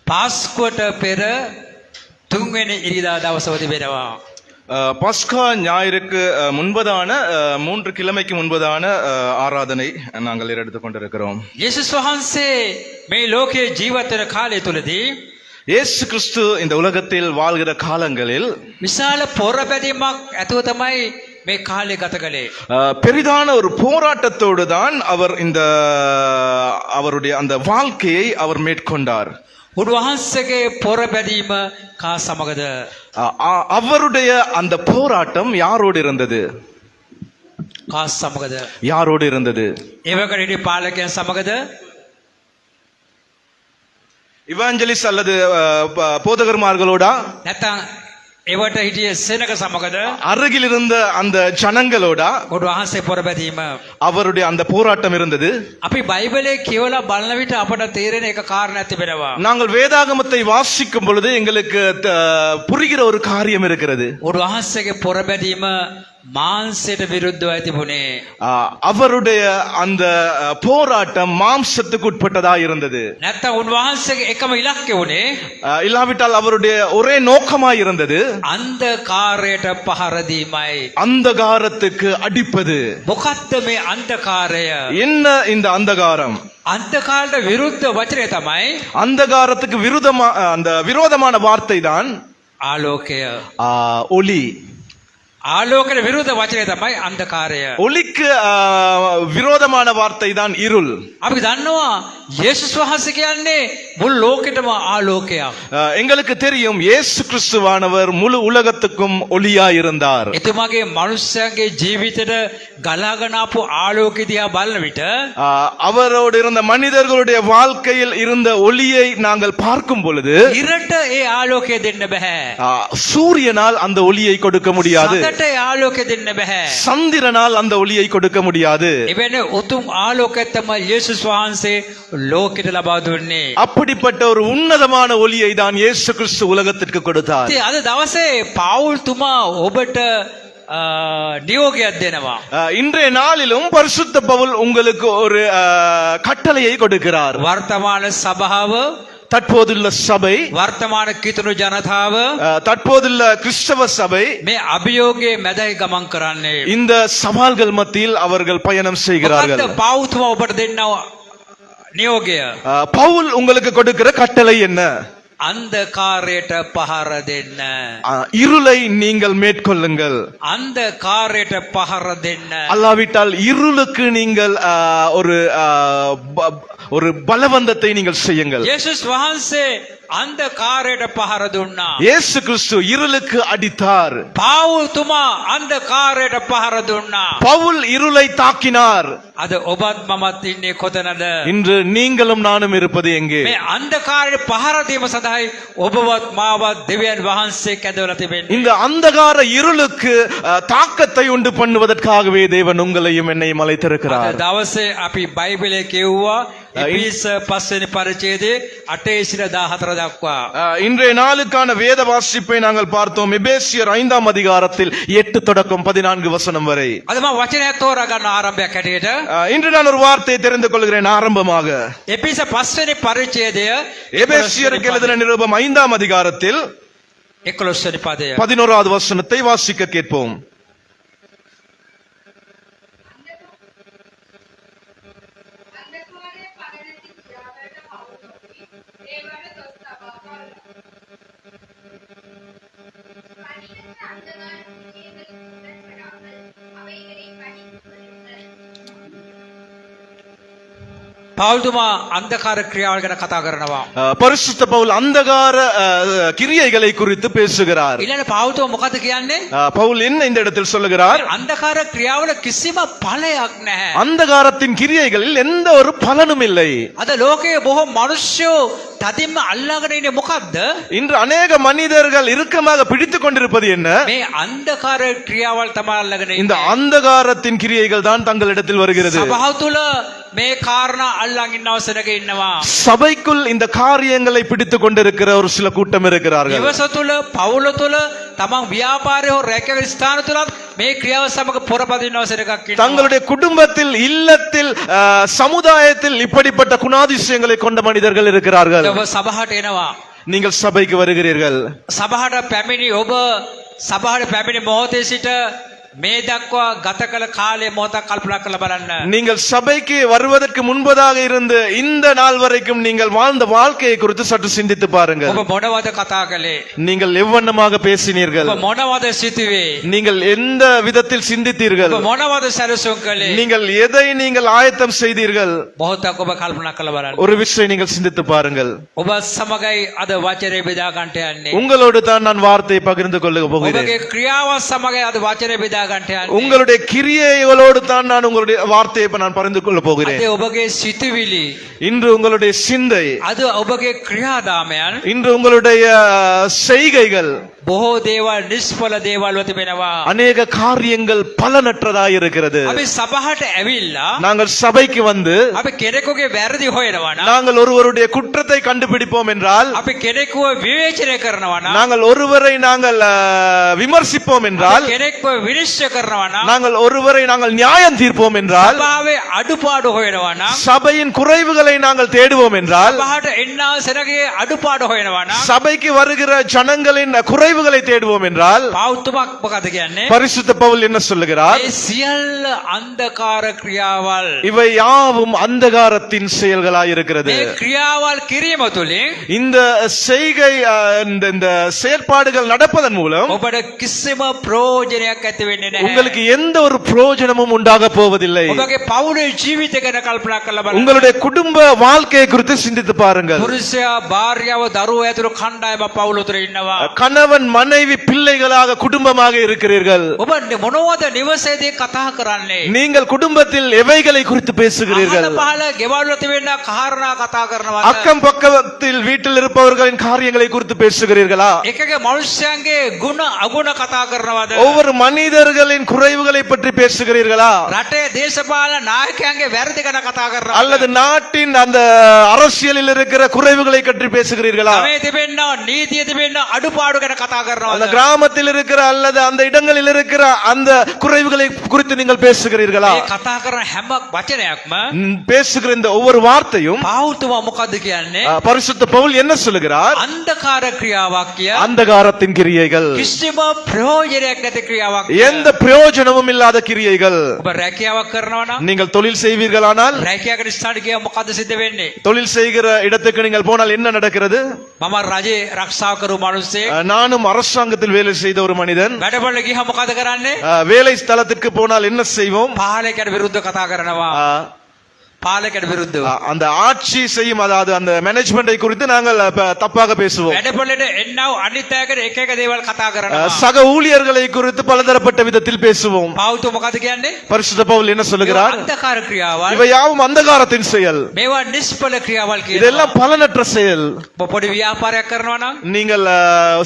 පාස්කුවට පෙර තුන්වෙනි ඉරිදා දවසවද වෙනවා. பஸ்கா ஞாயிறுக்கு முன்பதான 3 கிழமைக்கு முன்பதான ஆராதனை நாங்கள் எடுத்துக் கொண்டிருக்கிறோம். යේසුස් වහන්සේ මේ ලෝකයේ ජීවත් වෙන කාලය තුලදී இயேசு கிறிஸ்து இந்த உலகத்தில் வாழ்கிற காலங்களில் විශාල පොරබැදීමක් ඇතුව තමයි මේ කාලය ගත කළේ. பெரிதான ஒரு போராட்டத்தோடு தான் அவர் இந்த அவருடைய அந்த வாழ்க்கையை அவர் மேற்கொண்டார். උන්වහන්සේගේ පොරබැදීම කා සමගද? அவருடைய அந்த போராட்டம் யாரோடு இருந்தது? කා සමගද? யாரோடு இருந்தது? ඒවකට පාලකයන් සමගද? இவாஞ்சலிஸ்ட் அல்லது போதகர்மார்களோடா? නැත්නම් ඒවට හිටියේ සෙනක සමගද? அருகில் இருந்த அந்த ஜனங்களோடா? උන්වහන්සේ පොරබැදීම அவருடைய அந்த போராட்டம் இருந்தது. අපි බයිබලයේ කියවලා බලන විට අපට තේරෙන එක කාරණයක් තිබෙනවා. நாங்கள் வேதாகமத்தை வாசிக்கும் பொழுது எங்களுக்கு புரிகிற ஒரு காரியம் இருக்கிறது. උන්වහන්සේගේ පොරබැදීම මාංශයට විරුද්ධවයි තිබුණේ. அவருடைய அந்த போராட்டம் மாம்சத்துக்கு உட்பட்டதா இருந்தது. නැත්නම් උන්වහන්සේගේ එකම ඉලක්කය උනේ இல்லாவிட்டால் அவருடைய ஒரே நோக்கமாய் இருந்தது අන්ධකාරයට පහර දීමයි. அந்தகாரத்துக்கு அடிப்பது. මොකක්ද මේ අන්ධකාරය? என்ன இந்த அந்தகாரம்? අන්ධකාරයට විරුද්ධ වචනය තමයි அந்தகாரத்துக்கு விரோதமான வார்த்தை தான் ආලෝකය. ஒளி. ආලෝකයට විරුද්ධ වචනය තමයි අන්ධකාරය. ஒளிக்கு விரோதமான வார்த்தை தான் இருள். අපි දන්නවා යේසුස් වහන්සේ කියන්නේ මුළු ලෝකෙටම ආලෝකයක්. எங்களுக்கு தெரியும் இயேசு கிறிஸ்துவானவர் முழு உலகத்துக்கும் ஒளியாய் இருந்தார். එතුමාගේ මනුස්සයන්ගේ ජීවිතයට ගලාගෙන ආපු ආලෝකය දිහා බලන විට அவரோடு இருந்த மனிதர்களுடைய வாழ்க்கையில் இருந்த ஒளியை நாங்கள் பார்க்கும் பொழுது ඉරට ඒ ආලෝකය දෙන්න බෑ. சூரியனால் அந்த ஒளியை கொடுக்க முடியாது. සඳට ඒ ආලෝකය දෙන්න බෑ. சந்திரனால் அந்த ஒளியை கொடுக்க முடியாது. එවැනි උතුම් ආලෝකයක් තමයි යේසුස් වහන්සේ ලෝකෙට ලබා දුන්නේ. அப்படிப்பட்ட ஒரு உன்னதமான ஒளியை தான் இயேசு கிறிஸ்து உலகத்திற்கு கொடுத்தார். ඉතින් අද දවසේ පාවුල් තුමා ඔබට නියෝගයක් දෙනවා. இன்றைய நாளிலும் பரிசுத்த பவுல் உங்களுக்கு ஒரு கட்டளையை கொடுக்கிறார். වර්තමාන සභාව, தற்போதுள்ள சபை, වර්තමාන කිතුණු ජනතාව தற்போதுள்ள கிறிஸ்தவ சபை මේ අභියෝගයේ මැදයි ගමන් කරන්නේ. இந்த சவால்கள் மத்தியில் அவர்கள் பயணம் செய்கிறார்கள். මොකද්ද පාවුල් තුමා ඔබට දෙන්න නියෝගය? பவுல் உங்களுக்கு கொடுக்கிற கட்டளை என்ன? අන්ධකාරයට පහර දෙන්න. இருளை நீங்கள் மேற்கொள்ளுங்கள். අන්ධකාරයට පහර දෙන්න. அல்லாவிட்டால் இருளுக்கு நீங்கள் ஒரு பலவந்தத்தை நீங்கள் செய்யுங்கள். යේසුස් වහන්සේ අන්ධකාරයට පහර දුන්නා. இயேசு கிறிஸ்து இருளுக்கு அடித்தார். පාවුල් තුමා අන්ධකාරයට පහර දුන්නා. பவுல் இருளை தாக்கினார். අද ඔබත් මමත් ඉන්නේ කොතනද? இன்று நீங்களும் நானும் இருப்பது எங்கே? මේ අන්ධකාරයට පහර දීම සඳහායි ඔබවත් මාවත් දෙවියන් වහන්සේ කැඳවලා තිබෙන්නේ. இந்த அந்தகார இருளுக்கு தாக்கத்தை உண்டு பண்ணுவதற்காகவே தேவன் உங்களையும் என்னையும் அழைத்திருக்கிறார். අද දවසේ අපි බයිබලයේ කියුවා එපිස 5 වෙනි පරිච්ඡේදයේ 8 සිට 14 දක්වා. இன்றைய நாளுக்கான வேத வாசிப்பை நாங்கள் பார்த்தோம். எபேசியர் 5ஆம் அதிகாரத்தில் 8 தொடக்கம் 14 வசனம் வரை. අද මම වචනයක් තෝරා ගන්න ආරම්භයක් හැටියට இன்று நான் ஒரு வார்த்தையை தெரிந்து கொள்கிறேன் ஆரம்பமாக. එපිස 5 වෙනි පරිච්ඡේදය எபேசியருக்கு எழுதின நிருபம் 5ஆம் அதிகாரத்தில் 11 වෙනි පදය 11வது வசனத்தை வாசிக்க கேட்போம். පාවුල් තුමා අන්ධකාර ක්‍රියාවල් ගැන කතා කරනවා. பரிசுத்த பவுல் அந்தகார கிரியைகளை குறித்து பேசுகிறார். ඊළඟ පාවුල් තුමා මොකද කියන්නේ? பவுல் என்ன இந்த இடத்தில் சொல்லுகிறார்? අන්ධකාර ක්‍රියාවල කිසිම ඵලයක් නැහැ. அந்தகாரத்தின் கிரியைகளில் எந்த ஒரு பலனும் இல்லை. අද ලෝකයේ බොහෝ මිනිස්සු තදින්ම අල්ලාගෙන ඉන්නේ මොකද්ද? இன்று அநேக மனிதர்கள் இறுக்கமாக பிடித்துக் கொண்டிருப்பது என்ன? මේ අන්ධකාර ක්‍රියාවල් තමයි අල්ලාගෙන இந்த ඉන්නේ. அந்தகாரத்தின் கிரியைகள் தான் தங்களிடத்தில் வருகிறது. සභාව තුල මේ කාරණා අල්ලාගෙන ඉන්නව සෙනග ඉන්නවා. சபைக்குள் இந்த காரியங்களை பிடித்துக் கொண்டிருக்கிற ஒரு சில கூட்டம் இருக்கிறார்கள். නිවස තුල, පවුල තුල, තමන් ව්‍යාපාරයේ හෝ රැකගෙන ස්ථාන තුලත් මේ ක්‍රියාව සමග පොරපදින අවසර එකක් ඉන්නවා. தங்களுடைய குடும்பத்தில் இல்லத்தில் சமுதாயத்தில் இப்படிப்பட்ட குணாதிசயங்களை கொண்ட மனிதர்கள் இருக்கிறார்கள். ඔබ සභාවට එනවා. நீங்கள் சபைக்கு வருகிறீர்கள். සභාවට පැමිණි ඔබ සභාවට පැමිණි මොහොතේ සිට මේ දක්වා ගත කළ කාලය මොහොතක් කල්පනා කරලා බලන්න. நீங்கள் சபைக்கு வருவதற்கு முன்பதாக இருந்து இந்த நாள் வரைக்கும் நீங்கள் வாழ்ந்த வாழ்க்கையை குறித்து சற்று சிந்தித்து பாருங்கள். ඔබ මොනවද කතා කළේ? நீங்கள் எவ்வண்ணமாக பேசினீர்கள்? ඔබ මොනවද සිතුවේ? நீங்கள் எந்த விதத்தில் சிந்தித்தீர்கள்? ඔබ මොනවද සැලසුම් කළේ? நீங்கள் எதை நீங்கள் ஆயத்தம் செய்தீர்கள்? මොහොතක් ඔබ කල්පනා කරලා බලන්න. ஒரு விஷயம் நீங்கள் சிந்தித்து பாருங்கள். ඔබ සමගයි අද වචනේ බෙදා ගන්නට යන්නේ. உங்களோடு தான் நான் வார்த்தையை பகிர்ந்து கொள்ள போகிறேன். ඔබගේ ක්‍රියාවත් සමගයි අද වචනේ බෙදා ගන්නට යන්නේ. உங்களுடைய கிரியைகளோடு தான் நான் உங்களுடைய வார்த்தையை இப்ப நான் பகிர்ந்து கொள்ள போகிறேன். අද ඔබගේ සිතුවිලි, இன்று உங்களுடைய சிந்தை, අද ඔබගේ ක්‍රියාදාමයන් இன்று உங்களுடைய செய்கைகள் බොහෝ දේවල් නිෂ්ඵල දේවල් වත වෙනවා. அநேக காரியங்கள் பலனற்றதாக இருக்கிறது. අපි සභාවට ඇවිල්ලා நாங்கள் சபைக்கு வந்து අපි කෙනෙකුගේ වැරදි හොයනවා නම්, நாங்கள் ஒருவருடைய குற்றத்தை கண்டுபிடிப்போம் என்றால், අපි කෙනෙකුව විවේචනය කරනවා නම්, நாங்கள் ஒருவரை நாங்கள் விமர்சிப்போம் என்றால், කෙනෙක්ව විනිශ්චය කරනවා නම්, நாங்கள் ஒருவரை நாங்கள் நியாயம் தீர்ப்போம் என்றால், සභාවේ අඩුපාඩු හොයනවා නම්, சபையின் குறைவுகளை நாங்கள் தேடுவோம் என்றால், සභාවට එන්නා සෙනගේ අඩුපාඩු හොයනවා නම්, சபைக்கு வருகிற ஜனங்களின் குறைவுகளை தேடுவோம் என்றால், පෞතුමක් මොකද කියන්නේ? பரிசுத்த பவுல் என்ன சொல்லுகிறார்? මේ සියල්ල අන්ධකාර ක්‍රියාවල්. இவை யாவும் அந்தகாரத்தின் செயல்களாய் இருக்கிறது. මේ ක්‍රියාවල් කිරීම තුළින් இந்த செய்கை இந்த செயற்பாடுகள் நடப்பதன் மூலம் ඔබට කිසිම ප්‍රයෝජනයක් ඇති වෙන්නේ නැහැ. உங்களுக்கு எந்த ஒரு பிரயோஜனமும் உண்டாக போவதில்லை. ඔබගේ පවුලේ ජීවිතය ගැන කල්පනා කරලා බලන්න. உங்களுடைய குடும்ப வாழ்க்கையை குறித்து சிந்தித்து பாருங்கள். පුරුෂයා භාර්යාව දරුවෝ ඇතුළු කණ්ඩායම පවුල උතර ඉන්නවා. கணவன் மனைவி பிள்ளைகளாக குடும்பமாக இருக்கிறீர்கள். ඔබ මොනවද නිවසේදී කතා කරන්නේ? நீங்கள் குடும்பத்தில் எவைகளை குறித்து பேசுகிறீர்கள்? අහල පහල ගෙවල් වල තිබෙන කාරණා කතා කරනවද? அக்கம் பக்கத்தில் வீட்டில் இருப்பவர்களின் காரியங்களை குறித்து பேசுகிறீர்களா? එකක මනුෂ්‍යයන්ගේ ගුණ අගුණ කතා කරනවද? ஒவ்வொரு மனிதர்களின் குறைவுகளை பற்றி பேசுகிறீர்களா? රටේ දේශපාලන නායකයන්ගේ වැරදි ගැන කතා කරනවද? அல்லது நாட்டின் அந்த அரசியலில் இருக்கிற குறைவுகளை பற்றி பேசுகிறீர்களா? මේ තිබෙන නීතිය තිබෙන අඩුපාඩු ගැන කතා அந்த කරනවද? கிராமத்தில் இருக்கிற அல்லது அந்த இடங்களில் இருக்கிற அந்த குறைவுகளை குறித்து நீங்கள் பேசுகிறீர்களா? මේ කතා කරන හැම වචනයක්ම பேசுகிற இந்த ஒவ்வொரு வார்த்தையும் පෞතුම මොකද්ද කියන්නේ? பரிசுத்த பவுல் என்ன சொல்லுகிறார்? අන්ධකාර ක්‍රියාවක් කිය. அந்தகாரத்தின் கிரியைகள், කිසිම ප්‍රයෝජනයක් නැති ක්‍රියාවක්. எந்த பிரயோஜனமும் இல்லாத கிரியைகள். ඔබ රැකියාවක් කරනවා නම් நீங்கள் தொழில் செய்வீர்களானால், රැකියාවකට ස්ථාන ගියා මොකද්ද සිද්ධ වෙන්නේ? தொழில் செய்கிற இடத்துக்கு நீங்கள் போனால் என்ன நடக்கிறது? මම රජේ ආරක්ෂා කරු මිනිස්සෙක්. நானும் அரசாங்கத்தில் வேலை செய்த ஒரு மனிதன். වැඩවල ගියා මොකද කරන්නේ? வேலை ஸ்தலத்திற்கு போனால் என்ன செய்வோம்? පාලකයට විරුද්ධව කතා කරනවා. පාලකයට විරුද්ධව. அந்த ஆட்சி செய்யும், அதாவது அந்த மேனேஜ்மெண்டை குறித்து நாங்கள் தப்பாக பேசுவோம். වැඩවලට එන්නව අනිත් අයකට එක එක දේවල් කතා කරනවා. சக ஊழியர்களை குறித்து பலதரப்பட்ட விதத்தில் பேசுவோம். පෞතු මොකද කියන්නේ? பரிசுத்த பவுல் என்ன சொல்லுகிறார்? අන්ධකාර ක්‍රියාවල්. இவை யாவும் அந்தகாரத்தின் செயல். මේවා නිෂ්ඵල ක්‍රියාවල් කියනවා. இதெல்லாம் பலனற்ற செயல். ඔබ පොඩි ව්‍යාපාරයක් කරනවා නම්, நீங்கள்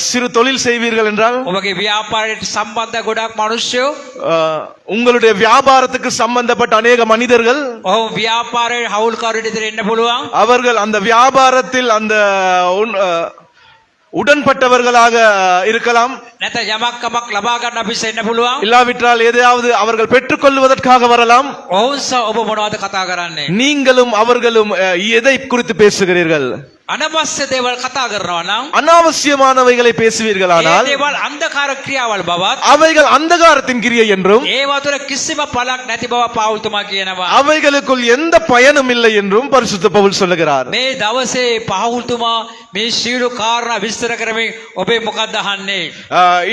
சிறு தொழில் செய்வீர்கள் என்றால், ඔබගේ ව්‍යාපාරයට සම්බන්ධ ගොඩක් මිනිස්සුયો உங்களுடைய வியாபாரத்துக்கு சம்பந்தப்பட்ட அநேக மனிதர்கள், ඔව් ව්‍යාපාරයේ හවුල්කාරයෙක් ඉදිරිය එන්න පුළුවන්. அவர்கள் அந்த வியாபாரத்தில் அந்த உடன்பட்டவர்களாக இருக்கலாம். නැත්නම් යමක් කමක් ලබා ගන්න අපිට එන්න පුළුවන්. இல்லாவிட்டால் எதையாவது அவர்கள் பெற்றுக்கொள்வதற்காக வரலாம். ඔවුන්ස ඔබ මොනවද කතා කරන්නේ? நீங்களும் அவர்களும் எதை குறித்து பேசுகிறீர்கள்? අනවශ්‍ය දේවල් කතා කරනවා නම්, அனாவசியமானவைகளை ඒ பேசுவீர்களானால் දේවල් අන්ධකාර ක්‍රියාවල් බවත්, அவைகள் அந்தகாரத்தின் கிரியை என்றும், ඒවා තුළ කිසිම පළක් නැති බව පෞල්තුමා කියනවා. அவைகளுக்குள் எந்த பயனும் இல்லை என்றும் பரிசுத்த பவுல் சொல்லுகிறார். මේ දවසේ පෞල්තුමා මේ සියලු කාරණා විස්තර කරමින් ඔබේ මොකක්ද අහන්නේ?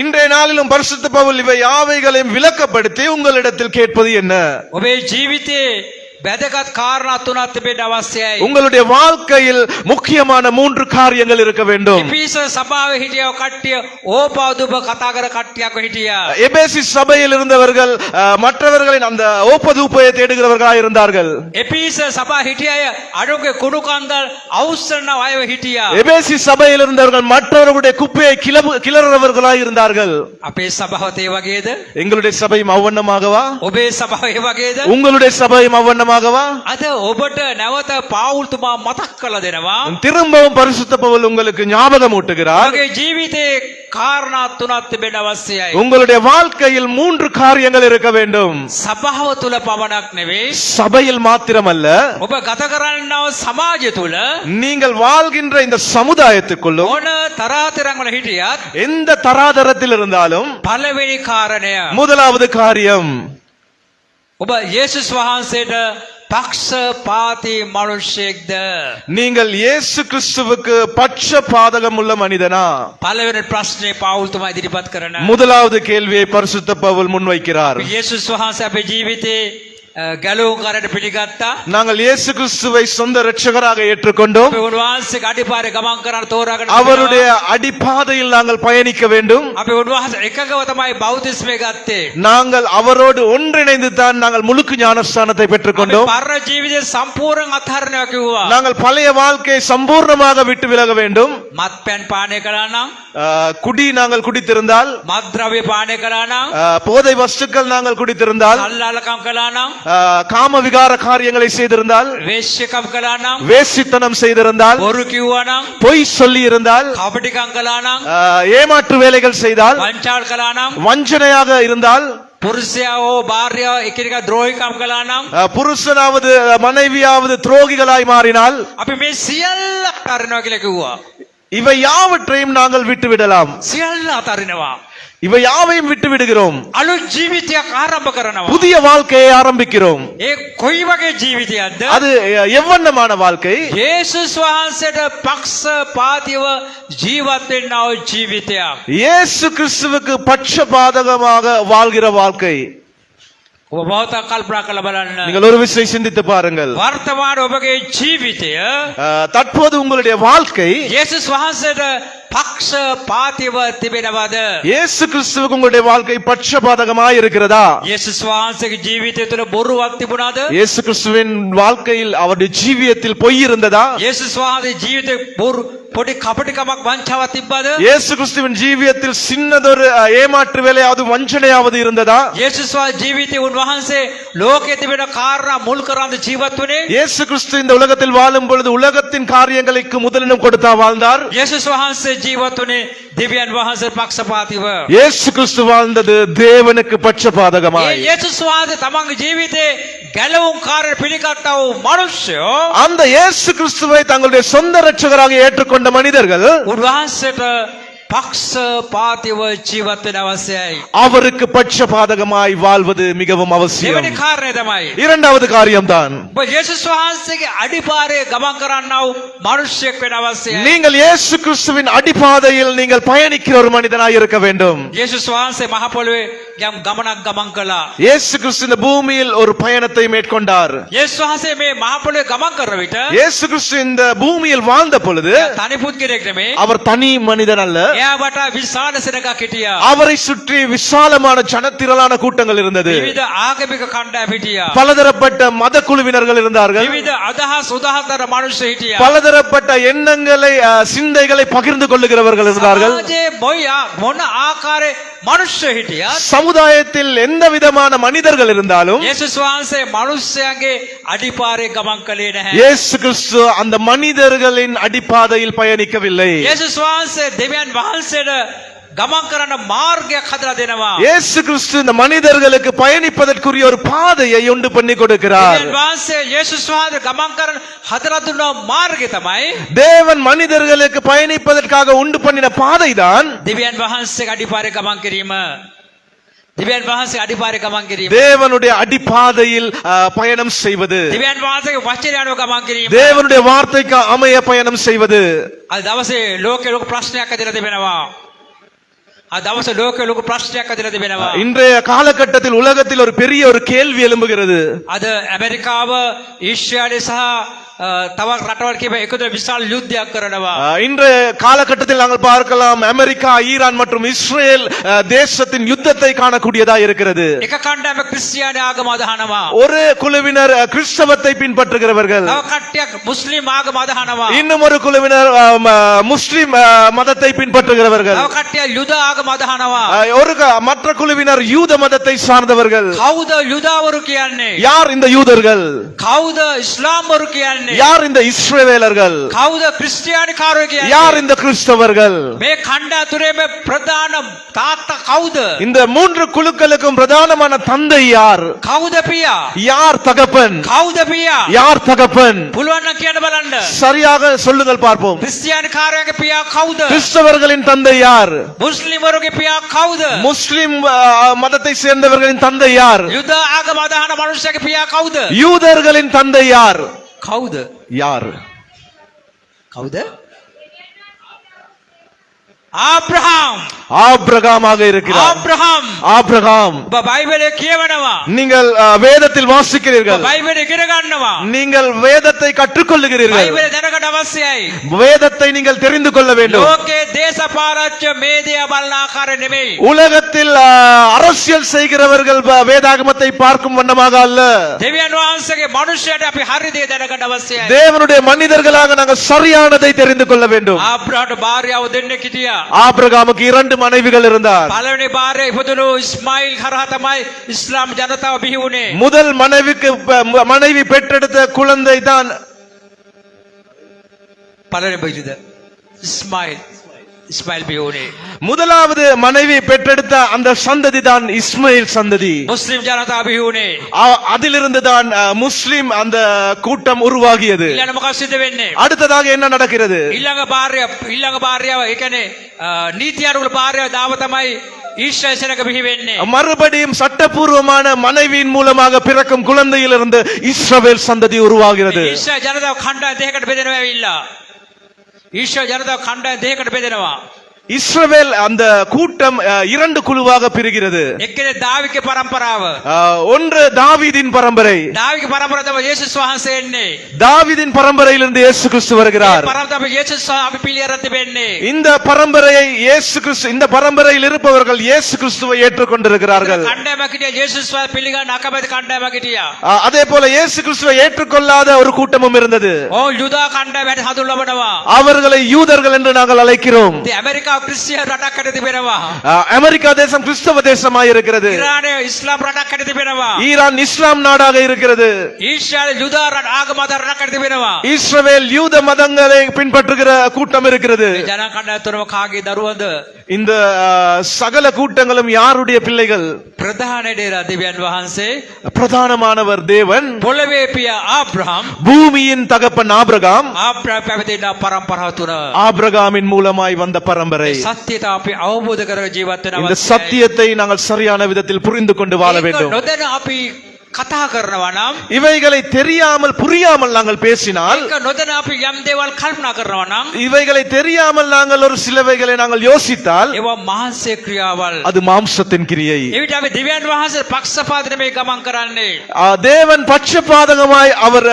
இன்றைய நாளிலும் பரிசுத்த பவுல் இவை யாவைகளையும் விளக்கப்படுத்தி உங்களிடத்தில் கேட்பது என்ன? ඔබේ ජීවිතේ වැදගත් කාරණා තුනක් තිබෙන්න අවශ්‍යයි. உங்களுடைய வாழ்க்கையில் முக்கியமான 3 காரியங்கள் இருக்க வேண்டும். එපිස සභාවේ හිටිය කට්ටිය ඕපාදුබ කතා කර කට්ටියක් හිටියා. எபேசி சபையில் இருந்தவர்கள் மற்றவர்களின் அந்த ஓப்பதூப்பையை தேடுகிறவர்களாக இருந்தார்கள். එපිස සභා හිටිය අය අඩුගේ කුණු කන්දල් අවුස්සන අයව හිටියා. எபேசி சபையில் இருந்தவர்கள் மற்றவர்களுடைய குப்பையை கிளறவர்களாக இருந்தார்கள். අපේ සභාවත් ඒ වගේද? எங்களுடைய சபையும் அவ்வண்ணமாகவா? ඔබේ සභාව ඒ වගේද? உங்களுடைய சபையும் அவ்வண்ணமாக காரணமாகவா? අද ඔබට නැවත පාවුල්තුමා මතක් කළ දෙනවා. திரும்பவும் பரிசுத்த பவுல் உங்களுக்கு ஞாபகம் ஊட்டுகிறார். ඔබගේ ජීවිතේ කාරණා තුනක් තිබෙන්න අවශ්‍යයි. உங்களுடைய வாழ்க்கையில் 3 காரியங்கள் இருக்க வேண்டும். සභාව තුල පමණක් නෙවෙයි, சபையில் மாத்திரமல்ல, ඔබ ගත කරන්නව සමාජය තුල நீங்கள் வாழ்கின்ற இந்த சமுதாயத்துக்குள்ளும் ඕන තරාතරම් වල හිටියත් எந்த தராதரத்தில் இருந்தாலும் පළවෙනි කාරණය முதலாவது காரியம், ඔබ යේසුස් වහන්සේට පක්ෂපාතී මනුෂ්‍යෙක්ද? நீங்கள் இயேசு கிறிஸ்துவுக்கு பட்சபாதகம் உள்ள மனிதனா? පළවෙනි ප්‍රශ්නේ පාවුල්තුමා ඉදිරිපත් කරන முதலாவது கேள்வியை பரிசுத்த பவுல் முன்வைக்கிறார். යේසුස් වහන්සේ අපේ ජීවිතේ ගැලවුම් කරට පිළිගත්තා. நாங்கள் இயேசு கிறிஸ்துவை சொந்த இரட்சகராக ஏற்றுக்கொண்டோம். අපි උන්වහන්සේගේ අඩිපාරේ ගමන් කරන්න තෝරාගෙන அவருடைய அடிப்பாதையில் நாங்கள் பயணிக்க வேண்டும். අපි උන්වහන්සේ එකගව තමයි බෞතිස්මය ගත්තේ. நாங்கள் அவரோடு ஒன்றிணைந்து தான் நாங்கள் முழுக்கு ஞானஸ்தானத்தை අපි பெற்றுக்கொண்டோம். පරණ ජීවිතේ සම්පූර්ණ අත්හරිනවා කිව්වා. நாங்கள் பழைய வாழ்க்கையை சம்பூர்ணமாக விட்டு விலக வேண்டும். මත්පැන් පානය කළා නම්, குடி நாங்கள் குடித்திருந்தால், මත්ද්‍රව්‍ය පානය කළා නම්, போதை வஸ்துக்கள் நாங்கள் குடித்திருந்தால், සල්ලාලකම් කළා නම්, காம விகார காரியங்களை செய்திருந்தால், වේශ්‍යකම් කළා නම්, வேசித்தனம் செய்திருந்தால், බොරු කිව්වා නම්, பொய் சொல்லி இருந்தால், කපටිකම් කළා නම්, ஏமாற்று வேலைகள் செய்தால், වංචාල් කළා නම්, வஞ்சனையாக இருந்தால், පුරුෂයා හෝ භාර්යාව එකිනෙක ද්‍රෝහිකම් කළා නම්, புருஷனாவது மனைவியாவது துரோகிகளாய் மாறினால், අපි මේ සියල්ල අතරිනවා කියලා කිව්වා. இவை யாவற்றையும் நாங்கள் விட்டு விடலாம். සියල්ල අතරිනවා. இவை யாவையும் விட்டு விடுகிறோம். අලුත් ජීවිතයක් ආරම්භ කරනවා. புதிய வாழ்க்கையை ஆரம்பிக்கிறோம். ඒ කොයි වගේ ජීවිතයක්ද? அது எவ்வண்ணமான வாழ்க்கை? යේසුස් වහන්සේට පක්ෂපාතීව ජීවත් වෙනා වූ ජීවිතයක්. இயேசு கிறிஸ்துவுக்கு பட்சபாதகமாக வாழ்கிற வாழ்க்கை. ඔබ මොහොතක් කල්පනා කරලා බලන්න. நீங்கள் ஒரு விஷயம் சிந்தித்து பாருங்கள். වර්තමාන ඔබගේ ජීවිතය தற்போது உங்களுடைய வாழ்க்கை යේසුස් වහන්සේට පක්ෂපාතීව තිබෙනවද? இயேசு கிறிஸ்துவுக்கு உங்களுடைய வாழ்க்கை பட்சபாதகமாய் இருக்கிறதா? යේසුස් වහන්සේගේ ජීවිතය තුළ බොරුවක් තිබුණාද? இயேசு கிறிஸ்துவின் வாழ்க்கையில் அவருடைய ஜீவியத்தில் பொய் இருந்ததா? යේසුස් වහන්සේ ජීවිතේ බොරු පොඩි කපටිකමක් වංචාවක් තිබ්බද? இயேசு கிறிஸ்துவின் ஜீவியத்தில் சின்னதொரு ஏமாற்று வேலையாவது வஞ்சனையாவது இருந்ததா? යේසුස් වහන්සේ ජීවිතේ උන්වහන්සේ ලෝකයේ තිබෙන කාරණා මුල් කරන් ජීවත් වුණේ. இயேசு கிறிஸ்து இந்த உலகத்தில் வாழும் பொழுது உலகத்தின் காரியங்களுக்கு முதலிடம் கொடுத்தா வாழ்ந்தார். යේසුස් වහන්සේ ජීවත් වුණේ දෙවියන් වහන්සේ පක්ෂපාතීව. இயேசு கிறிஸ்து வாழ்ந்தது தேவனுக்கு ඒ பட்சபாதகமாய். යේසුස් වහන්සේ තමන්ගේ ජීවිතේ ගැලවුම් කාර්ය පිළිගත්තා වූ මිනිස්සුયો அந்த இயேசு கிறிஸ்துவை தங்களுடைய சொந்த இரட்சகராக ஏற்றுக்கொண்ட மனிதர்கள் උන්වහන්සේට පක්ෂපාතීව ජීවත් වෙන්න අවශ්‍යයි. அவருக்கு பட்சபாதகமாய் வாழ்வது மிகவும் அவசியம். දෙවෙනි කාරණය තමයි இரண்டாவது காரியம்தான், ඔබ යේසුස් වහන්සේගේ අඩිපාරේ ගමන් කරන්නා වූ මිනිසෙක් වෙන්න අවශ්‍යයි. நீங்கள் இயேசு கிறிஸ்துவின் அடிப்பாதையில் நீங்கள் பயணிக்கிற ஒரு மனிதனாய் இருக்க வேண்டும். යේසුස් වහන්සේ මහ පොළොවේ යම් ගමනක් ගමන් කළා. இயேசு கிறிஸ்து இந்த பூமியில் ஒரு பயணத்தை மேற்கொண்டார். යේසුස් වහන්සේ මේ මහ පොළොවේ ගමන් කරන විට இயேசு கிறிஸ்து இந்த பூமியில் வாழ்ந்த பொழுது තනි පුද්ගලයෙක් නෙමේ. அவர் தனி மனிதன் அல்ல. එයා වටා විශාල සෙනඟක් හිටියා. அவரை சுற்றி விசாலமான ஜனத்திரளான கூட்டங்கள் இருந்தது. විවිධ ආගමික කණ්ඩායම් හිටියා. பலதரப்பட்ட மத குழுவினர்கள் இருந்தார்கள். විවිධ අදහස් උදාහරණ මනුෂ්‍ය හිටියා. பலதரப்பட்ட எண்ணங்களை சிந்தைகளை பகிர்ந்து கொள்ளுகிறவர்கள் இருந்தார்கள். සමාජයේ මොන ආකාරයේ මනුෂ්‍ය හිටියා. சமுதாயத்தில் எந்த விதமான மனிதர்கள் இருந்தாலும் යේසුස් වහන්සේ මනුෂ්‍යයන්ගේ අඩිපාරේ ගමන් කළේ නැහැ. இயேசு கிறிஸ்து அந்த மனிதர்களின் அடிப்பாதையில் பயணிக்கவில்லை. යේසුස් වහන්සේ දෙවියන් වහන්සේට ගමන් කරන මාර්ගයක් හදලා දෙනවා. இயேசு கிறிஸ்து இந்த மனிதர்களுக்கு பயணிப்பதற்குரிய ஒரு பாதையை உண்டு பண்ணி கொடுக்கிறார். දෙවියන් වහන්සේ යේසුස් වහන්සේ ගමන් කරන හදලා දුන්න මාර්ගය තමයි தேவன் மனிதர்களுக்கு பயணிப்பதற்காக உண்டு பண்ணின பாதைதான் දෙවියන් වහන්සේගේ අඩිපාරේ ගමන් කිරීම. දෙවියන් වහන්සේ අඩිපාරේ ගමන් කිරීම. தேவனுடைய அடிப்பாதையில் பயணம் செய்வது, දෙවියන් වහන්සේගේ වචනය අනුව ගමන් කිරීම. தேவனுடைய வார்த்தைக்கு அமைய பயணம் செய்வது. අද දවසේ ලෝකේ ලොකු ප්‍රශ්නයක් ඇතිලා තිබෙනවා. අද දවසේ ලෝකේ ලොකු ප්‍රශ්නයක් ඇතිලා තිබෙනවා. இன்றைய காலகட்டத்தில் உலகத்தில் ஒரு பெரிய ஒரு கேள்வி எழும்புகிறது. අද ඇමරිකාව, ඊශ්‍රායලය සහ තවත් රටවල් කිහිප එකතු විශාල යුද්ධයක් කරනවා. இன்று காலகட்டத்தில் நாங்கள் பார்க்கலாம் அமெரிக்கா ஈரான் மற்றும் இஸ்ரேல் தேசத்தின் யுத்தத்தை காணக்கூடியதா இருக்கிறது. එක කණ්ඩායමක් ක්‍රිස්තියානි ආගම අදහනවා. ஒரு குழுவினர் கிறிஸ்தவத்தை பின்பற்றுகிறவர்கள், තව කට්ටියක් මුස්ලිම් ආගම අදහනවා. இன்னும் ஒரு குழுவினர் முஸ்லிம் மதத்தை பின்பற்றுகிறவர்கள், තව කට්ටියක් යුද ආගම අදහනවා. மற்ற குழுவினர் யூத மதத்தை சார்ந்தவர்கள். කවුද යුදාවරු කියන්නේ? யார் இந்த யூதர்கள்? කවුද ඉස්ලාම්වරු කියන්නේ? யார் இந்த இஸ்ரவேலர்கள்? කවුද ක්‍රිස්තියානි කාරයෝ කියන්නේ? யார் இந்த கிறிஸ்தவர்கள்? මේ කණ්ඩායම තුරේම ප්‍රධාන තාත්තා කවුද? இந்த மூன்று குழுக்களுக்கும் பிரதானமான தந்தை யார்? කවුද පියා? யார் தகப்பன்? කවුද පියා? யார் தகப்பன்? පුළුවන් නම් කියන්න බලන්න. சரியாக சொல்லுங்கள் பார்ப்போம். ක්‍රිස්තියානි කාරයාගේ පියා කවුද? கிறிஸ்தவர்களின் தந்தை யார்? මුස්ලිම්වරුගේ පියා කවුද? முஸ்லிம் மதத்தை சேர்ந்தவர்களின் தந்தை யார்? යුද ආගම අදහන මනුස්සයාගේ පියා කවුද? யூதர்களின் தந்தை யார்? කවුද? யார்? කවුද? ආබ්‍රහම්. ஆபிரகாமாக இருக்கிறார். ආබ්‍රහම්. ஆபிரகாம். ඔබ බයිබලයේ කියවනවා. நீங்கள் வேதத்தில் வாசிக்கிறீர்கள், බයිබලයේ ඉගෙන ගන්නවා. நீங்கள் வேதத்தை கற்றுக்கொள்ளுகிறீர்கள், බයිබලය දැනගන්න අවශ්‍යයි. வேதத்தை நீங்கள் தெரிந்து கொள்ள வேண்டும். ලෝකේ දේශපාලච්ච මේදියා බලන ආකාරය නෙමෙයි. உலகத்தில் அரசியல் செய்கிறவர்கள் வேதாகமத்தை பார்க்கும் வண்ணமாக அல்ல, දෙවියන් වහන්සේගේ මනුෂ්‍යයට අපි හරි දේ දැනගන්න අවශ්‍යයි. தேவனுடைய மனிதர்களாக நாங்கள் சரியானதை தெரிந்து கொள்ள வேண்டும். ආබ්‍රහම්ට භාර්යාව දෙන්නෙක් හිටියා. ஆபிரகாமுக்கு 2 மனைவிகள் இருந்தார். පළවෙනි භාර්යාව ඉපදුණු ඉස්මායිල් කරා තමයි ඉස්ලාම් ජනතාව බිහි වුණේ. முதல் மனைவி பெற்றெடுத்த குழந்தை தான் පළවෙනි බිරිඳ ඉස්මායිල් බිහි වුණේ. முதலாவது மனைவி பெற்றெடுத்த அந்த சந்ததி தான் இஸ்மாயில் சந்ததி. මුස්ලිම් ජනතාව බිහි වුණේ. அதிலிருந்து தான் முஸ்லிம் அந்த கூட்டம் உருவாகியது. ඊළඟ මොකක්ද සිද්ධ වෙන්නේ? அடுத்ததாக என்ன நடக்கிறது? ඊළඟ භාර්යාව ඒ කියන්නේ නීති අනුකූල භාර්යාව දාව තමයි ஈஸ்வரனுக்கு බිහි වෙන්නේ. மறுபடியும் சட்டபூர்வமான மனைவியின் மூலமாக பிறக்கும் குழந்தையிலிருந்து இஸ்ரவேல் சந்ததி உருவாகிறது. ඊශ්‍රායල් ජනතාව කණ්ඩායම් දෙකකට බෙදෙනවා ඇවිල්ලා. ඊශ්‍රායල් ජනතාව කණ්ඩායම් දෙකකට බෙදෙනවා. இஸ்ரவேல் அந்த கூட்டம் 2 குழுவாக பிரிகிறது. එක්කෙනෙක් දාවිගේ පරම්පරාව. ஒன்று தாவீதின் பரம்பரை. දාවිගේ පරම්පරාව තමයි යේසුස් වහන්සේ එන්නේ. தாவீதின் பரம்பரையிலிருந்து இயேசு கிறிஸ்து வருகிறார். පරම්පරාව තමයි යේසුස් අපි පිළිඅරන් තිබෙන්නේ. இந்த பரம்பரையை இயேசு கிறிஸ்து, இந்த பரம்பரையில் இருப்பவர்கள் இயேசு கிறிஸ்துவை ஏற்றுக்கொண்டிருக்கிறார்கள். කණ්ඩායමක් හිටියා යේසුස් වහන්සේ පිළිගන්න අකමැති කණ්ඩායමක් හිටියා. அதே போல இயேசு கிறிஸ்துவை ஏற்றுக்கொள்ளாத ஒரு கூட்டமும் இருந்தது. යුදා කණ්ඩායමට හඳුන්වනවා. அவர்களை யூதர்கள் என்று நாங்கள் அழைக்கிறோம். ඇමරිකාව ක්‍රිස්තියානි රටක් හැටියට තිබෙනවා. அமெரிக்கா தேசம் கிறிஸ்தவ தேசமாய் இருக்கிறது. ඉරානය ඉස්ලාම් රටක් හැටියට තිබෙනවා. ஈரான் இஸ்லாம் நாடாக இருக்கிறது. ඊශ්‍රායල් යුදා ආගම රටක් හැටියට තිබෙනවා. இஸ்ரவேல் யூத மதங்களை பின்பற்றுகிற கூட்டம் இருக்கிறது. ජන කණ්ඩායම තුනම කාගේ දරුවද? இந்த சகல கூட்டங்களும் யாருடைய பிள்ளைகள்? ප්‍රධාන දෙවියන් දෙවියන් වහන්සේ. பிரதானமானவர் தேவன். පොළවේ පියා ආබ්‍රහම්. பூமியின் தகப்பன் ஆபிரகாம். ආබ්‍රහම් පැවිදින පරම්පරාව තුන. ஆபிரகாமின் மூலமாய் வந்த பரம்பரை. සත්‍යත අපි අවබෝධ කරගෙන ජීවත් වෙනවා. இந்த சத்தியத்தை நாங்கள் சரியான விதத்தில் புரிந்து கொண்டு வாழ வேண்டும். නොදැන අපි කතා කරනවා නම්, இவைகளை தெரியாமல் புரியாமல் நாங்கள் பேசினால், ඒක නොදැන අපි යම් දේවල් කල්පනා කරනවා නම්, இவைகளை தெரியாமல் நாங்கள் ஒரு சிலவைகளை நாங்கள் யோசித்தால், ඒවා මාංශයේ ක්‍රියාවල්. அது மாம்சத்தின் கிரியை. එවිට අපි දෙවියන් වහන්සේ පක්ෂපාත නෙමෙයි ගමන් කරන්නේ. தேவன் பட்சபாதகமாய் அவர்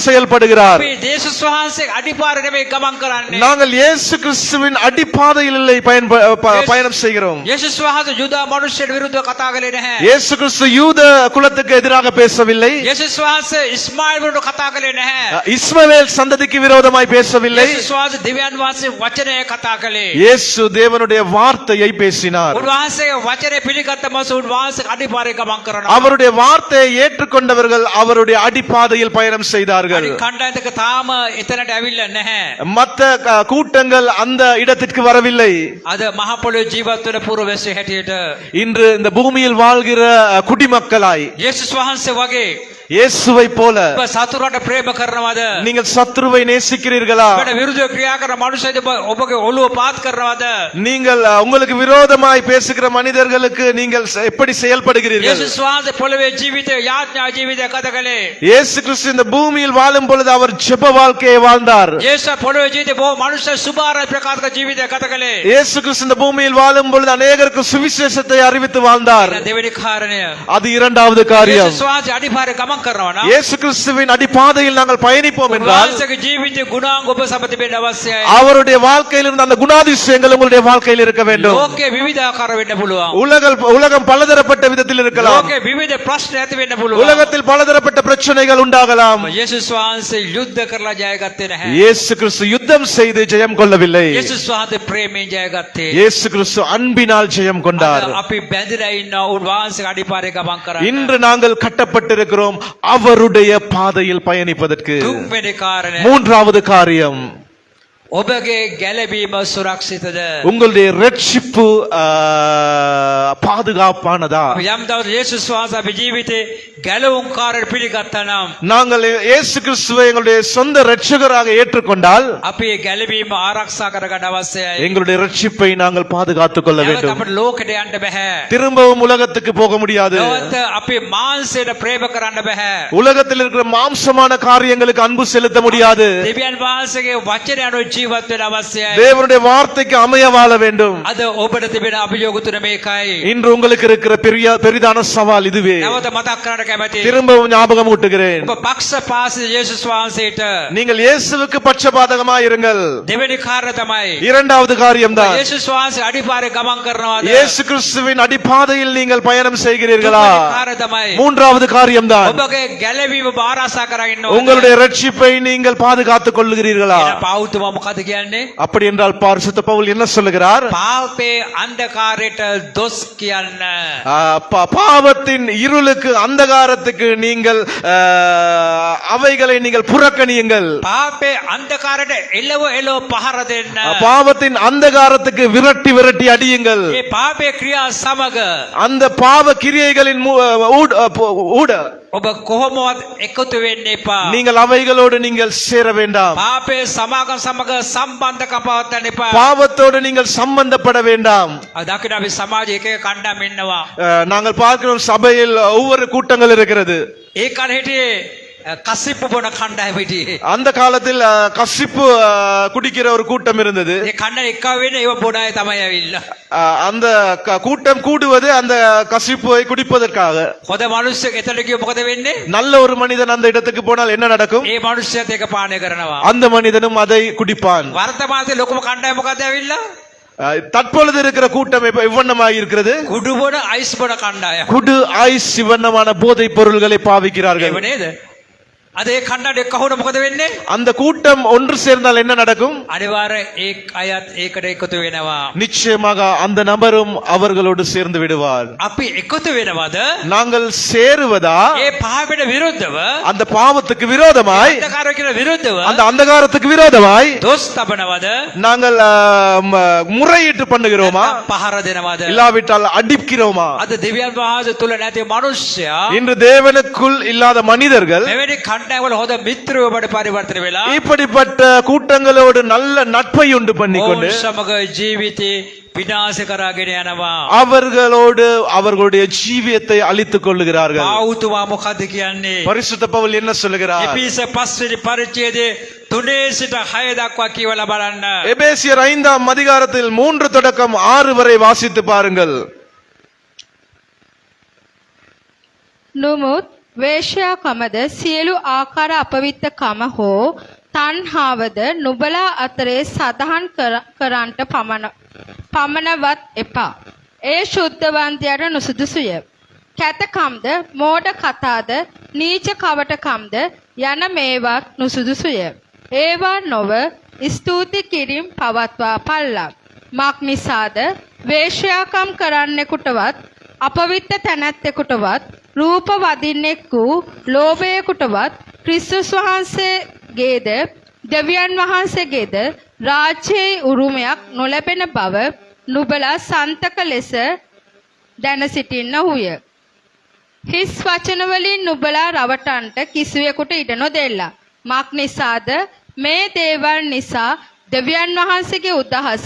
செயல்படுகிறார். අපි යේසුස් වහන්සේ අඩිපාර නෙමෙයි ගමන් කරන්නේ. நாங்கள் இயேசு கிறிஸ்துவின் அடிப்பாதையில் இல்லை பயணம் செய்கிறோம். යේසුස් වහන්සේ යුදා මනුෂ්‍යයට විරුද්ධව කතා කළේ නැහැ. இயேசு கிறிஸ்து யூத குலத்துக்கு எதிராக பேசவில்லை. යේසුස් වහන්සේ ඉස්මායිල් වලට කතා කළේ නැහැ. இஸ்மவேல் சந்ததிக்கு விரோதமாய் பேசவில்லை. යේසුස් වහන්සේ දෙවියන් වහන්සේ වචනය කතා කළේ. இயேசு தேவனுடைய வார்த்தையை பேசினார். උන්වහන්සේගේ වචනේ පිළිගත්ත මාස උන්වහන්සේ අඩිපාරේ ගමන් කරනවා. அவருடைய வார்த்தையை ஏற்றுக்கொண்டவர்கள் அவருடைய அடிப்பாதையில் பயணம் செய்தார்கள். කණ්ඩායමක තාම එතනට ඇවිල්ලා නැහැ. மற்ற கூட்டங்கள் அந்த இடத்திற்கு வரவில்லை. අද මහ පොළොවේ ජීවත් වෙන පුරවැසියෝ හැටියට இன்று இந்த பூமியில் வாழ்கிற குடிமக்களாய் යේසුස් වහන්සේ වගේ இயேசுவை போல ඔබ සතුරට ප්‍රේම කරනවද? நீங்கள் சத்துருவை நேசிக்கிறீர்களா? ඔබට විරුද්ධව ක්‍රියා කරන මනුෂ්‍යද ඔබගේ ඔළුව පාත් කරනවද? நீங்கள் உங்களுக்கு விரோதமாய் பேசுகிற மனிதர்களுக்கு நீங்கள் எப்படி செயல்படுகிறீர்கள்? යේසුස් වහන්සේ පොළොවේ ජීවිතය යාඥා ජීවිතය ගත කළේ. இயேசு கிறிஸ்து இந்த பூமியில் வாழும் பொழுது அவர் ஜெப வாழ்க்கையை வாழ்ந்தார். යේසුස් පොළොවේ ජීවිතේ බොහෝ මනුෂ්‍ය සුභාරය ප්‍රකාශක ජීවිතය ගත කළේ. இயேசு கிறிஸ்து இந்த பூமியில் வாழும் பொழுது அநேகருக்கு சுவிசேஷத்தை அறிவித்து வாழ்ந்தார். දෙවෙනි කාරණය. அது இரண்டாவது காரியம். යේසුස් වහන්සේ අඩිපාරේ ගමන් ගමන් කරනවා නම් இயேசு கிறிஸ்துவின் அடிப்பாதையில் நாங்கள் பயணிப்போம் என்றால் උන්වහන්සේගේ ජීවිතයේ ගුණාංග ඔබ සමග තිබෙන්න අවශ්‍යයි. அவருடைய வாழ்க்கையில் இருந்த அந்த குணாதிசயங்கள் உங்களுடைய வாழ்க்கையில் இருக்க வேண்டும். ලෝකේ විවිධාකාර වෙන්න පුළුවන්. உலகம் பலதரப்பட்ட விதத்தில் இருக்கலாம். ලෝකේ විවිධ ප්‍රශ්න ඇති වෙන්න පුළුවන්. உலகத்தில் பலதரப்பட்ட பிரச்சனைகள் உண்டாகலாம். යේසුස් වහන්සේ යුද්ධ කරලා ජයගත්තේ නැහැ. இயேசு கிறிஸ்து யுத்தம் செய்து ஜெயம் கொள்ளவில்லை. යේසුස් වහන්සේ ප්‍රේමයෙන් ජයගත්තේ. இயேசு கிறிஸ்து அன்பினால் ஜெயம் கொண்டார். අපි බැඳලා ඉන්න උන්වහන්සේගේ අඩිපාරේ ගමන් කරන්න. இன்று நாங்கள் கட்டப்பட்டிருக்கிறோம் அவருடைய பாதையில் பயணிப்பதற்கு. තුන්වෙනි කාරණය மூன்றாவது காரியம் ඔබගේ ගැලවීම සුරක්ෂිතද? உங்களுடைய ரட்சிப்பு பாதுகாப்பானதா? යම් දවසක යේසුස් වහන්සේ අපේ ජීවිතේ ගැලවුම් කාර්යය පිළිගත්තා නම් நாங்கள் இயேசு கிறிஸ்துவை எங்களுடைய சொந்த இரட்சகராக ஏற்றுக்கொண்டால் අපි ගැලවීම ආරක්ෂා කරගන්න අවශ්‍යයි. எங்களுடைய ரட்சிப்பை நாங்கள் பாதுகாத்துக் கொள்ள නැවත வேண்டும். අපිට ලෝකෙට යන්න බෑ. திரும்பவும் உலகத்துக்கு போக முடியாது. නැවත අපි මාංශයට ප්‍රේම කරන්න බෑ. உலகத்தில் இருக்கிற மாம்சமான காரியங்களுக்கு அன்பு செலுத்த முடியாது. දෙවියන් වහන්සේගේ වචනය අනුව ජීවත් වෙන්න අවශ්‍යයි. தேவனுடைய வார்த்தைக்கு அமைய வாழ வேண்டும். අද ඔබට තිබෙන අභියෝග තුන මේකයි. இன்று உங்களுக்கு இருக்கிற பெரிதான சவால் இதுவே. නැවත මතක් කරන්න කැමැති. திரும்பவும் ஞாபகம் ஊட்டுகிறேன். ඔබ පක්ෂපාතී යේසුස් වහන්සේට நீங்கள் இயேசுவுக்கு பட்சபாதகமாய் இருங்கள். දෙවෙනි කාර්ය තමයි இரண்டாவது காரியம்தான் යේසුස් වහන්සේ අඩිපාරේ ගමන් කරනවාද? இயேசு கிறிஸ்துவின் அடிப்பாதையில் நீங்கள் பயணம் செய்கிறீர்களா? තුන්වෙනි කාර්ය තමයි மூன்றாவது காரியம்தான் ඔබගේ ගැලවීම ආරක්ෂා කරගෙන ඉන්න உங்களுடைய ரட்சிப்பை நீங்கள் பாதுகாத்துக் கொள்ளுகிறீர்களா? එන පෞතුම මොකද කියන්නේ? அப்படி என்றால் பரிசுத்த பவுல் என்ன சொல்லுகிறார்? පාපේ අන්ධකාරයට දොස් කියන්න. பாவத்தின் இருளுக்கு அந்தகாரத்துக்கு நீங்கள் அவைகளை நீங்கள் புறக்கணியுங்கள். පාපේ අන්ධකාරයට එළව පහර දෙන්න. பாவத்தின் அந்தகாரத்துக்கு விரட்டி விரட்டி அடியுங்கள். ඒ පාපේ ක්‍රියා සමග அந்த பாவ கிரியைகளின் ஊட ඔබ කොහොමවත් එකතු වෙන්න එපා. நீங்கள் அவைகளோடு நீங்கள் சேர வேண்டாம். පාපේ සමාගම් සමග සම්බන්ධකම් පවත්වන්න එපා. பாவத்தோடு நீங்கள் சம்பந்தப்பட வேண்டாம். දකින්න අපි සමාජයේ එක එක කණ්ඩායම් ඉන්නවා. நாங்கள் பார்க்கிறோம் சபையில் ஒவ்வொரு கூட்டங்கள் இருக்கிறது. ඒ කාලේ හිටියේ කසිප්පු බොන කණ්ඩායම හිටියේ. அந்த காலத்தில் கசிப்பு குடிக்கிற ஒரு கூட்டம் இருந்தது. ඒ කණ්ඩායම එක්ක වෙන්නේ ඒව බොන අය තමයි ඇවිල්ලා. அந்த கூட்டம் கூடுவது அந்த கசிப்பை குடிப்பதற்காக. හොඳ මිනිස්සෙක් එතන ගියොත් මොකද වෙන්නේ? நல்ல ஒரு மனிதன் அந்த இடத்துக்கு போனால் என்ன நடக்கும்? ඒ මිනිස්සයත් ඒක පානය කරනවා. அந்த மனிதனும் அதை குடிப்பான். වර්තමානයේ ලොකුම කණ්ඩායම මොකද ඇවිල්ලා? தற்பொழுது இருக்கிற கூட்டம் இவ்வண்ணமாக இருக்கிறது. කුඩු බොන අයිස් බොන කණ්ඩායම. குடு ஐஸ் இவ்வண்ணமான போதை பொருள்களை பாவிக்கிறார்கள். ඒව නේද? අද ඒ කණ්ඩායම එක්ක වුණ මොකද වෙන්නේ? அந்த கூட்டம் ஒன்று சேர்ந்தால் என்ன நடக்கும்? අනිවාර්ය ඒ අයත් ඒකට එකතු වෙනවා. நிச்சயமாக அந்த நபரும் அவர்களோடு சேர்ந்து விடுவார். අපි එකතු වෙනවද? நாங்கள் சேருவதா ඒ පාපයට විරුද්ධව அந்த பாவத்துக்கு விரோதமாய் අන්ධකාරයට විරුද්ධව அந்த அந்தகாரத்துக்கு விரோதமாய் දොස් තබනවද? நாங்கள் முறையீட்டு பண்ணுகிறோமா? පහර දෙනවද? இல்லாவிட்டால் அடிக்கிறோமா? අද දෙවියන් වහන්සේ තුල නැති මනුෂ්‍යයා இன்று தேவனுக்குள் இல்லாத மனிதர்கள் මෙවැනි කණ්ඩායම්වල හොඳ මිත්‍රයෝ බඩ පරිවර්තන වෙලා இப்படிப்பட்ட கூட்டங்களோடு நல்ல நட்பை உண்டு பண்ணிக்கொண்டு ඔවුන් සමග ජීවිතේ විනාශ කරගෙන යනවා. அவர்களோடு அவர்களுடைய ஜீவியத்தை அழித்துக் கொள்ளுகிறார்கள். පාවුතුමා මොකද කියන්නේ? பரிசுத்த பவுல் என்ன சொல்லுகிறார்? එපිස 5 වෙනි පරිච්ඡේදයේ 3 සිට 6 දක්වා කියවලා බලන්න. எபேசியர் 5ஆம் அதிகாரத்தில் 3 தொடக்கம் 6 வரை வாசித்து பாருங்கள். නොමුත් වේශ්‍යාකමද සියලු ආකාර අපවිත්තකම හෝ තණ්හාවද නුඹලා අතරේ සදහන් කරන්ට පමණවත් එපා. ඒ ශුද්ධවන්තයාට නුසුදුසුය. කැතකම්ද මෝඩ කතාද නීච කවටකම්ද යන මේවත් නුසුදුසුය. ඒවා නොව ස්තුති කිරීම පවත්වා පල්ලා. මක් නිසාද වේශ්‍යාකම් කරන්නෙකුටවත් අපවිත්ත තැනැත්තෙකුටවත් රූප වදින්නෙකු ලෝභයෙකුටවත් ක්‍රිස්තුස් වහන්සේගේද දෙවියන් වහන්සේගේද රාජ්‍යයේ උරුමයක් නොලැබෙන බව නුඹලා සන්තක ලෙස දැන සිටින්නහුය. හිස් වචන වලින් නුඹලා රවටන්ට කිසිවෙකුට ඉඩ නොදෙල්ලා. මක් නිසාද මේ දේවල් නිසා දෙවියන් වහන්සේගේ උදහස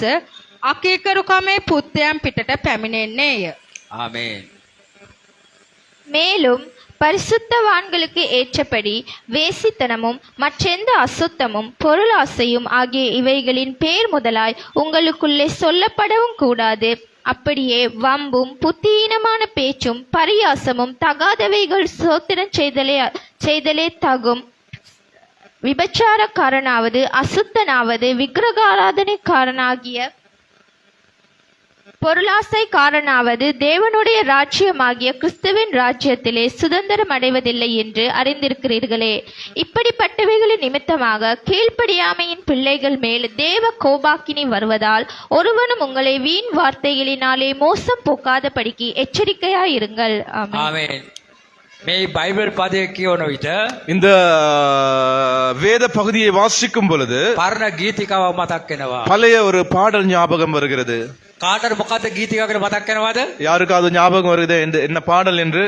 අකීකරුකමේ පුත්තයන් පිටට පැමිණෙන්නේය. ஆமென். மேலும் பரிசுத்தவான்களுக்கு ஏற்றபடி வேசித்தனமும் மற்றெந்த அசுத்தமும் பொருளாசையும் ஆகிய இவைகளின் பேர் முதலாய் உங்களுக்குள்ளே சொல்லப்படவும் கூடாது. அப்படியே வம்பும் புத்தியீனமான பேச்சும் பரியாசமும் தகாதவைகள் சோத்திரம் செய்தலே தகும். விபச்சாரக்காரனாவது அசுத்தனாவது விக்கிரகாராதனைக்காரனாகிய பொருளாசைக்காரனாவது தேவனுடைய ராஜ்யமாகிய கிறிஸ்துவின் ராஜ்யத்திலே சுதந்திரம் அடைவதில்லை என்று அறிந்திருக்கிறீர்களே. இப்படிப்பட்டவைகளின் நிமித்தமாக கீழ்ப்படியாமையின் பிள்ளைகள் மேல் தேவ கோபாக்கினி வருவதால் ஒருவனும் உங்களை வீண் வார்த்தைகளினாலே மோசம் போக்காதபடிக்கு எச்சரிக்கையாயிருங்கள். ஆமென். ආමේන්. මේ බයිබල් පදය කියවන විට இந்த வேத பகுதியை வாசிக்கும் பொழுது පරණ ගීතිකාවක් මතක් වෙනවා. பழைய ஒரு பாடல் ஞாபகம் வருகிறது. කාටද මොකද්ද ගීතිකාව කියලා මතක් වෙනවද? யாருக்காவது ஞாபகம் வருது என்ன பாடல் என்று?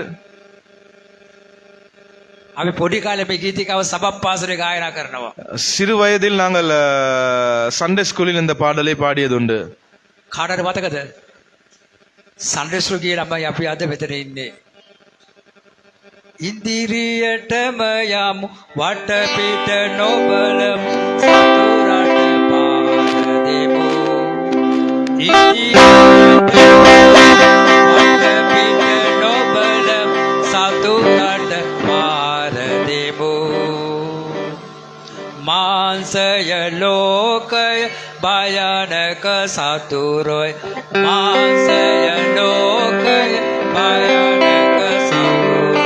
අපි පොඩි කාලේ මේ ගීතිකාව සබප් පාසලේ ගායනා කරනවා. சிறு வயதில் நாங்கள் சண்டே ஸ்கூலில் இந்த பாடலை பாடியதுண்டு. කාටද මතකද? සන්ඩේ ගියේ ළමයි අපි අද මෙතන ඉන්නේ. ඉදිරියටම යමු වටපිට නොබලමු සතුරට පාර දෙමු. ඉදිරියට වටපිට නොබලමු සතුරට පාර දෙමු. මාංශය ලෝකය භයානක සතුරොයි. මාංශය ලෝකය භයානක සතුරොයි.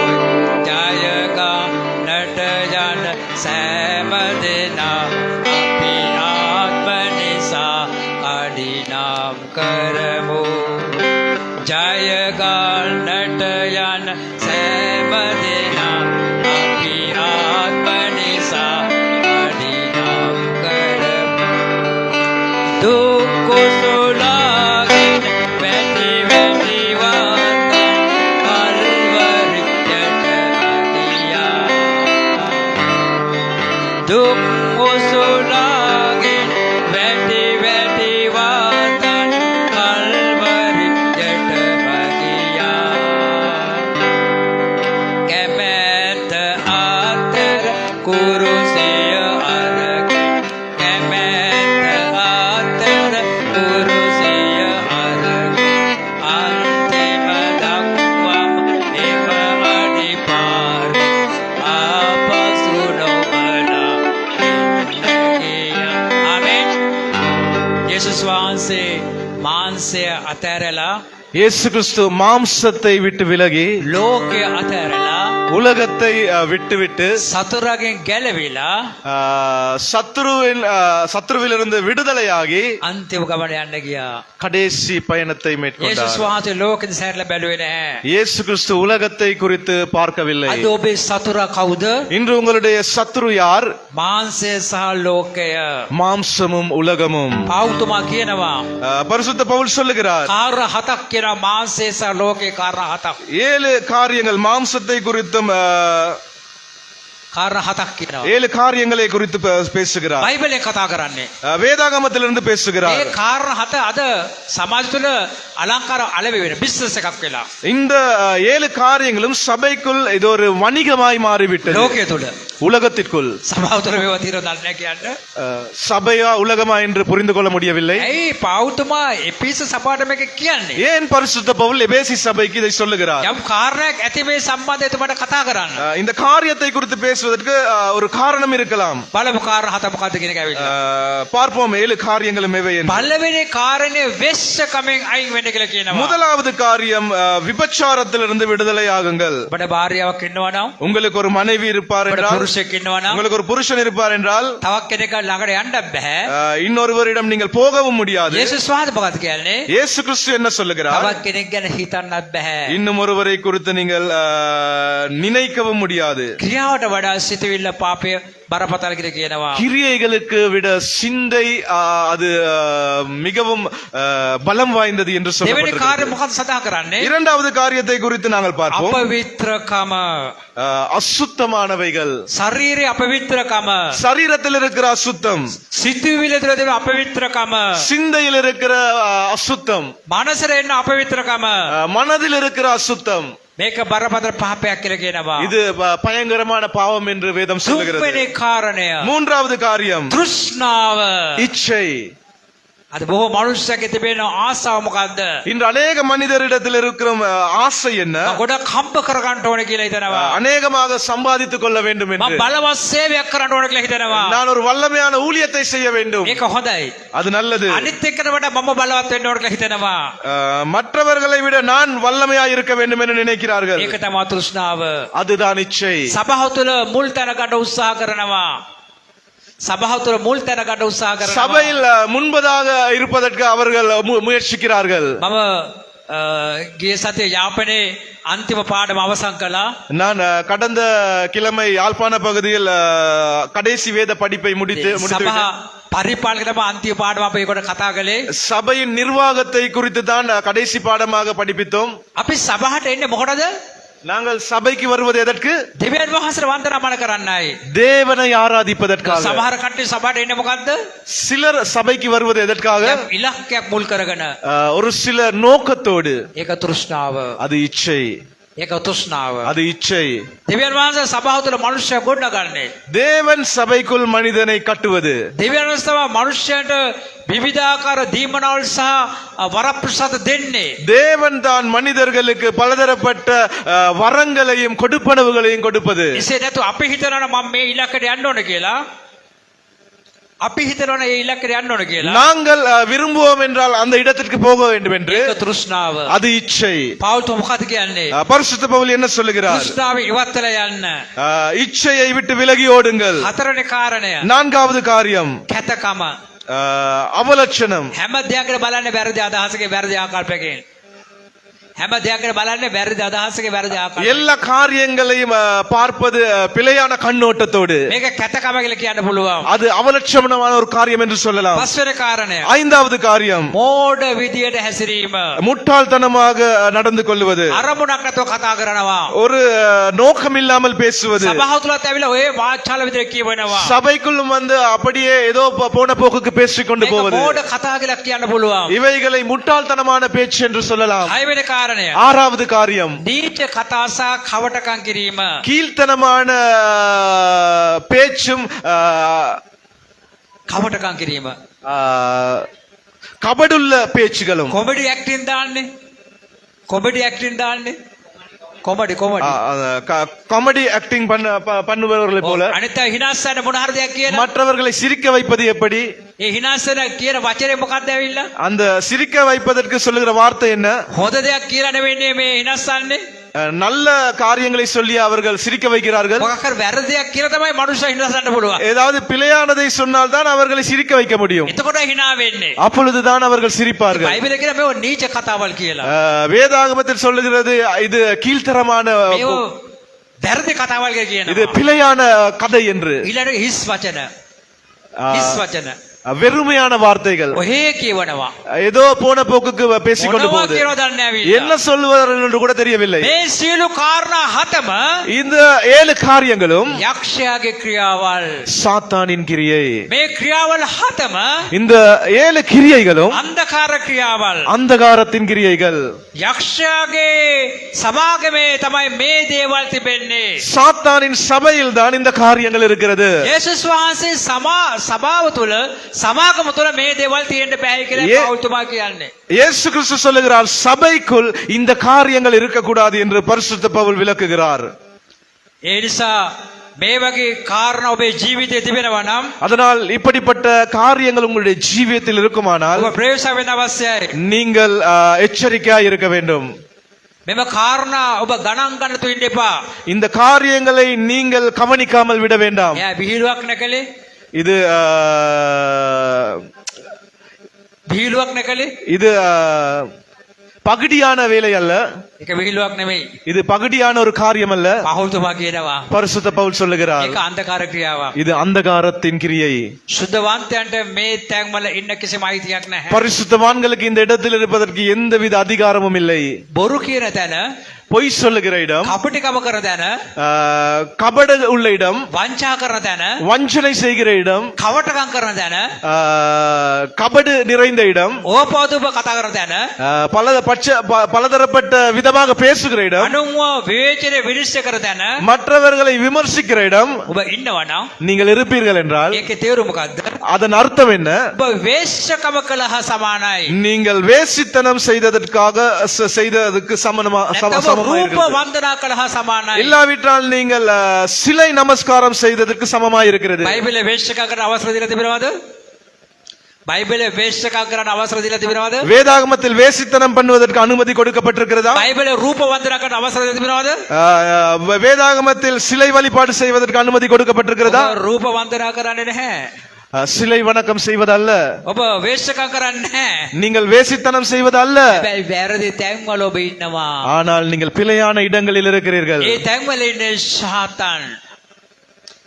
ජයගා නට යන සෑම දෙනා අපි ආත්ම නිසා කඩිනම් කරමු. ජයගා නට යන සෑම දෙනා අපි ආත්ම නිසා කඩිනම් කරමු. දුක් කුසලාගෙන වැටි වැටි වාතන් කල්වරියට අඩියා. දුක් කුසලාගෙන වැටි වැටි වාතන් කල්වරියට අඩියා. කැමැත්ත අතර කුරුසිය අරගෙන කැමැත්ත අතර කුරුසිය අරගෙන අන්තිම දක්වාම එම අඩිපාර ආපසු නොබලා ඉන්න ගියා. ආමෙන්. යේසුස් වහන්සේ මාංශය අතහැරලා இயேசு கிறிஸ்து மாம்சத்தை விட்டு விலகி ලෝකය අතහැරලා உலகத்தை விட்டுவிட்டு සතුරගෙන් ගැලවිලා சத்ருவிலிருந்து விடுதலையாகி අන්තිම ගමන යන්න ගියා. கடைசி பயணத்தை යේසුස් மேற்கொண்டார். වහන්සේ ලෝකෙද සැරලා බැලුවේ නැහැ. இயேசு கிறிஸ்து உலகத்தை குறித்து பார்க்கவில்லை. අද ඔබේ සතුරා කවුද? இன்று உங்களுடைய சத்ரு யார்? මාංශය සහ ලෝකය. மாம்சமும் உலகமும். පෞතුමා කියනවා பரிசுத்த பவுல் சொல்லுகிறார், කාරණා හතක් කියනවා මාංශය සහ ලෝකේ කාරණා හතක්. 7 காரியங்கள் மாம்சத்தை குறித்தும் කාරණා හතක් කියනවා. 7 காரியங்களை குறித்து பேசுகிறார். බයිබලෙන් කතා කරන්නේ. வேதாகமத்திலிருந்து பேசுகிறார். මේ කාරණා හත අද සමාජ තුළ අලංකාර අලෙවි වෙන බිස්නස් එකක් වෙලා. இந்த 7 காரியங்களும் சபைக்குள் இது ஒரு வணிகமாய் மாறிவிட்டது. ලෝකයේ තුළ உலகத்திற்குள் සමාජ තුළ මේවා తీරව දන්නේ නැහැ කියන්න. சபையா உலகமா என்று புரிந்து கொள்ள முடியவில்லை. ඇයි පෞතුමා එපිස සභාවට මේක කියන්නේ? ஏன் பரிசுத்த பவுல் எபேசி சபைக்கு இதை சொல்லுகிறார்? යම් කාරණයක් ඇති මේ සම්බන්ධය එතුමාට කතා කරන්න. இந்த காரியத்தை குறித்து பேசுவதற்கு ஒரு காரணம் இருக்கலாம். බලමු කාරණා හත මොකද්ද කියන එක ඇවිල්ලා. பார்ப்போம் 7 காரியங்களும் எவை என்று. පළවෙනි කාරණේ වෙස්සකමෙන් අයින් වෙන්න කියලා කියනවා. முதலாவது காரியம் விபச்சாரத்திலிருந்து விடுதலை ஆகுங்கள். ඔබට භාර්යාවක් ඉන්නවා නම්, உங்களுக்கு ஒரு மனைவி இருப்பார் ඔබට என்றால், පුරුෂයෙක් ඉන්නවා නම්, உங்களுக்கு ஒரு புருஷன் இருப்பார் என்றால், තවක් කෙනෙක් ළඟට යන්න බෑ. இன்னொருவரிடம் நீங்கள் போகவும் முடியாது. යේසුස් වහන්සේ මොකද කියන්නේ? இயேசு கிறிஸ்து என்ன சொல்லுகிறார்? තවක් කෙනෙක් ගැන හිතන්නත් බෑ. இன்னும் ஒருவரை குறித்து நீங்கள் நினைக்கவும் முடியாது. ක්‍රියාවට වඩා සිතවිල්ල පාපය බරපතල කියලා කියනවා. கிரியைகளுக்கு விட சிந்தை அது மிகவும் பலம் வாய்ந்தது என்று දෙවෙනි சொல்லப்பட்டிருக்கிறது. කාර්ය මොකක්ද සඳහන් කරන්නේ? இரண்டாவது காரியத்தை குறித்து நாங்கள் பார்ப்போம். අපවිත්‍රකම. அசுத்தமானவைகள். ශරීරයේ අපවිත්‍රකම. சரீரத்தில் இருக்கிற அசுத்தம், සිතුවිලි තුළ තියෙන අපවිත්‍රකම. சிந்தையில் இருக்கிற அசுத்தம், මනසට එන අපවිත්‍රකම. மனதில் இருக்கிற அசுத்தம், මේක බරපතල පාපයක් කියලා කියනවා. இது பயங்கரமான பாவம் என்று வேதம் சொல்லுகிறது. තුන්වෙනි කාරණය மூன்றாவது காரியம் තෘෂ්ණාව. இச்சை. අද බොහෝ මනුෂ්‍යයෙක් තිබෙන ආසාව මොකද්ද? இன்று அநேக மனிதரிடத்தில் இருக்கிற ஆசை என்ன? ගොඩක් හම්බ කරගන්න ඕන කියලා හිතනවා. அநேகமாக சம்பாதித்துக் கொள்ள வேண்டும் මම என்று. බලවත් සේවයක් කරන්න ඕන කියලා හිතනවා. நான் ஒரு வல்லமையான ஊழியத்தை செய்ய வேண்டும். ඒක හොඳයි. அது நல்லது. අනිත් එක්කන වඩා මම බලවත් වෙන්න ඕන කියලා හිතනවා. மற்றவர்களை விட நான் வல்லமையா இருக்க வேண்டும் என்று நினைக்கிறார்கள். ඒක තමයි තෘෂ්ණාව. அதுதான் இச்சை. සභාව තුළ මුල් තැන ගන්න උත්සාහ කරනවා. සභාව තුළ මුල් තැන ගන්න උත්සාහ කරනවා. சபையில் முன்பதாக இருப்பதற்கு அவர்கள் முயற்சிக்கிறார்கள். මම ගිය සතියේ යාපනයේ අන්තිම පාඩම අවසන් කළා. நான் கடந்த கிழமை யாழ்ப்பாண பகுதியில் கடைசி வேத படிப்பை முடித்து සභා விட்டேன். පරිපාලකටම අන්තිම පාඩම අපි ඒකට කතා කළේ. சபையின் நிர்வாகத்தை குறித்து தான் கடைசி பாடமாக படிப்பித்தோம். අපි සභාවට එන්නේ මොකටද? நாங்கள் சபைக்கு வருவது எதற்கு? දෙවියන් වහන්සේට වන්දනාමාන කරන්නයි. தேவனை ஆராதிப்பதற்காக. සමහර කට්ටිය සභාවට එන්නේ මොකද්ද? சிலர் சபைக்கு வருவது எதற்காக? ඉලක්කයක් මුල් කරගෙන. ஒரு சில நோக்கத்தோடு. ඒක තෘෂ්ණාව. அது இச்சை. ඒක තෘෂ්ණාව. அது இச்சை. දෙවියන් වහන්සේ සභාව තුළ මනුෂ්‍යය ගොඩනගන්නේ. தேவன் சபைக்குள் மனிதனை கட்டுவது. දෙවියන් වහන්සේ තමයි මනුෂ්‍යයන්ට විවිධාකාර දීමනාවල් සහ වරප්‍රසාද දෙන්නේ. தேவன் தான் மனிதர்களுக்கு பலதரப்பட்ட வரங்களையும் கொடுப்பனவுகளையும் கொடுப்பது. එසේ නැතු අපි හිතනවා මම මේ ඉලක්කයට යන්න ඕන කියලා. අපි හිතනවා මේ ඉලක්කයට යන්න ඕන කියලා. நாங்கள் விரும்புவோம் என்றால் அந்த இடத்திற்கு போக வேண்டும் என்று. ඒක තෘෂ්ණාව. அது இச்சை. පෞල් මොකද කියන්නේ? பரிசுத்த பவுல் என்ன சொல்லுகிறார்? තෘෂ්ණාව ඉවත් වෙලා යන්න. இச்சையை விட்டு விலகி ஓடுங்கள். හතරවෙනි කාරණය. நான்காவது காரியம் කැතකම. அவலட்சணம். හැම දෙයකට බලන්නේ වැරදි අදහසකින් වැරදි ආකල්පයකින්. හැම දෙයකට බලන්නේ වැරදි අදහසකින් වැරදි ආකල්පයකින්. எல்லா காரியங்களையும் பார்ப்பது பிழையான கண்ணோட்டத்தோடு. මේක කැතකම කියලා කියන්න පුළුවන්. அது அவலட்சணமான ஒரு காரியம் என்று சொல்லலாம். පස්වෙනි කාරණය. ஐந்தாவது காரியம் මෝඩ විදියට හැසිරීම. முட்டாள்தனமாக நடந்து கொள்வது. අරමුණක් නැතුව කතා කරනවා. ஒரு நோக்கம் இல்லாமல் பேசுவது. සභාව තුලත් ඇවිල්ලා ඔය වාචාල විදියට කියවනවා. சபைக்குள்ளும் வந்து அப்படியே ஏதோ போன போக்குக்கு பேசிக்கொண்டு මේක போவது. මෝඩ කතා කියලා කියන්න පුළුවන්. இவைகளை முட்டாள்தனமான பேச்சு என்று சொல்லலாம். හයවෙනි කාරණය. ஆறாவது காரியம் නීච කතා සහ කවටකම් කිරීම. கீழ்த்தனமான பேச்சும் කවටකම් කිරීම. கபடுள்ள பேச்சுகளும். කොමඩි ඇක්ටින් දාන්නේ. කොමඩි ඇක්ටින් දාන්නේ. කොමඩි காமெடி ஆக்டிங் பண்ணுபவர்களை போல අනිත් අය හිනාස්සන්න මොන හරි දෙයක් කියන. மற்றவர்களை சிரிக்க வைப்பது எப்படி? ඒ හිනාස්සන කියන වචනේ මොකක්ද ඇවිල්ලා? அந்த சிரிக்க வைப்பதற்கு சொல்லுகிற வார்த்தை என்ன? හොඳ දෙයක් කියලා නෙවෙන්නේ මේ හිනාස්සන්නේ. நல்ல காரியங்களை சொல்லி அவர்கள் சிரிக்க வைக்கிறார்கள். මොකක් හරි වැරදි දෙයක් කියලා තමයි මනුෂ්‍ය හිනාස්සන්න පුළුවන්. ஏதாவது பிழையானதை சொன்னால் தான் அவர்களை சிரிக்க வைக்க முடியும். එතකොට හිනා වෙන්නේ. அப்பொழுதுதான் அவர்கள் சிரிப்பார்கள். බයිබලේ කියන මේව නීච කතාවල් කියලා. வேதாகமத்தில் சொல்லுகிறது இது கீழ்த்தரமான මේව වැරදි කතාවල් කියලා இது කියනවා. பிழையான கதை என்று. ඊළඟ හිස් වචන. හිස් වචන. வெறுமையான வார்த்தைகள். ඔහේ කියවනවා. ஏதோ போன போக்குக்கு பேசிக்கொண்டு මොනවා போகுது. කියනවද දන්නේ නැහැ என்ன சொல்லுவார்கள் என்று கூட தெரியவில்லை. මේ සියලු කාරණා හතම இந்த 7 காரியங்களும் යක්ෂයාගේ ක්‍රියාවල්. சாத்தானின் கிரியை. මේ ක්‍රියාවල් හතම இந்த 7 கிரியைகளும் අන්ධකාර ක්‍රියාවල්. அந்தகாரத்தின் கிரியைகள். යක්ෂයාගේ සමාගමේ තමයි මේ දේවල් තිබෙන්නේ. சாத்தானின் சபையில் தான் இந்த காரியங்கள் இருக்கிறது. යේසුස් වහන්සේ සභාව තුළ සමාගම තුළ මේ දේවල් තියෙන්න බෑ කියලා පෞල්තුමා කියන්නේ. இயேசு கிறிஸ்து சொல்லுகிறார் சபைக்குள் இந்த காரியங்கள் இருக்கக்கூடாது என்று பரிசுத்த பவுல் விளக்குகிறார். ඒ නිසා මේ වගේ කාරණා ඔබේ ජීවිතයේ තිබෙනවා නම් அதனால் இப்படிப்பட்ட காரியங்கள் உங்களுடைய ஜீவியத்தில் இருக்குமானால் ඔබ ප්‍රවේශ වෙන්න අවශ්‍යයි. நீங்கள் எச்சரிக்கையாய் இருக்க வேண்டும். මෙම කාරණා ඔබ ගණන් ගන්න තු ඉන්න එපා. இந்த காரியங்களை நீங்கள் கவனிக்காமல் விட வேண்டாம். එයා විහිළුවක් නැකලේ. இது විහිළුවක් නැකලේ. இது பகுதியான வேலை அல்ல. ඒක විහිළුවක් නෙමෙයි. இது பகுதியான ஒரு காரியம் அல்ல. පෞල්තුමා කියනවා. பரிசுத்த பவுல் சொல்லுகிறார் ඒක අන්ධකාර ක්‍රියාවක්. இது அந்தகாரத்தின் கிரியை. සුද්ධවන්තයන්ට මේ තැන් වල ඉන්න කිසිම අයිතියක් නැහැ. பரிசுத்தவான்களுக்கு இந்த இடத்தில் இருப்பதற்கு எந்தவித அதிகாரமும் இல்லை. බොරු කියන තැන பொய் சொல்லுகிற இடம், කපටිකම කරන තැන, கபட உள்ள இடம், වංචා කරන තැන, வஞ்சனை செய்கிற இடம், කවටකම් කරන තැන, கபடு நிறைந்த இடம், ඕපාදුප කතා කරන තැන, பலதரப்பட்ட விதமாக பேசுகிற இடம், අනුන්ව විවේචනය විනිශ්චය කරන තැන மற்றவர்களை விமர்சிக்கிற இடம் ඔබ ඉන්නවා නම් நீங்கள் இருப்பீர்கள் என்றால் ඒකේ තේරුම මොකද්ද? அதன் அர்த்தம் என்ன? ඔබ වේශ්‍යකම කළා හා සමානයි. நீங்கள் வேசித்தனம் செய்ததற்கு නැත්නම් சமமாக රූප இருக்கிறது. වන්දනා කළා හා සමානයි. இல்லாவிட்டால் நீங்கள் சிலை நமஸ்காரம் செய்ததற்கு சமமாக இருக்கிறது. බයිබලයේ වේශ්‍යකම් කරන්න අවසර දීලා තිබෙනවද? බයිබලයේ වේශ්‍යකම් කරන්න අවසර දීලා තිබෙනවද? வேதாகமத்தில் வேசித்தனம் பண்ணுவதற்கு அனுமதி கொடுக்கப்பட்டிருக்கிறதா? බයිබලයේ රූප වන්දනා කරන්න අවසර දීලා තිබෙනවද? வேதாகமத்தில் சிலை வழிபாடு செய்வதற்கு அனுமதி கொடுக்கப்பட்டிருக்கிறதா? ඔබ රූප වන්දනා කරන්නේ නැහැ. சிலை வணக்கம் செய்வதல்ல, ඔබ වේශ්‍යකම් කරන්නේ නැහැ. நீங்கள் வேசித்தனம் செய்வதல்ல. හැබැයි වැරදි තැන්වල ඔබ ඉන්නවා. ஆனால் நீங்கள் பிழையான இடங்களில் இருக்கிறீர்கள். ඒ තැන්වල ඉන්නේ සාතන්.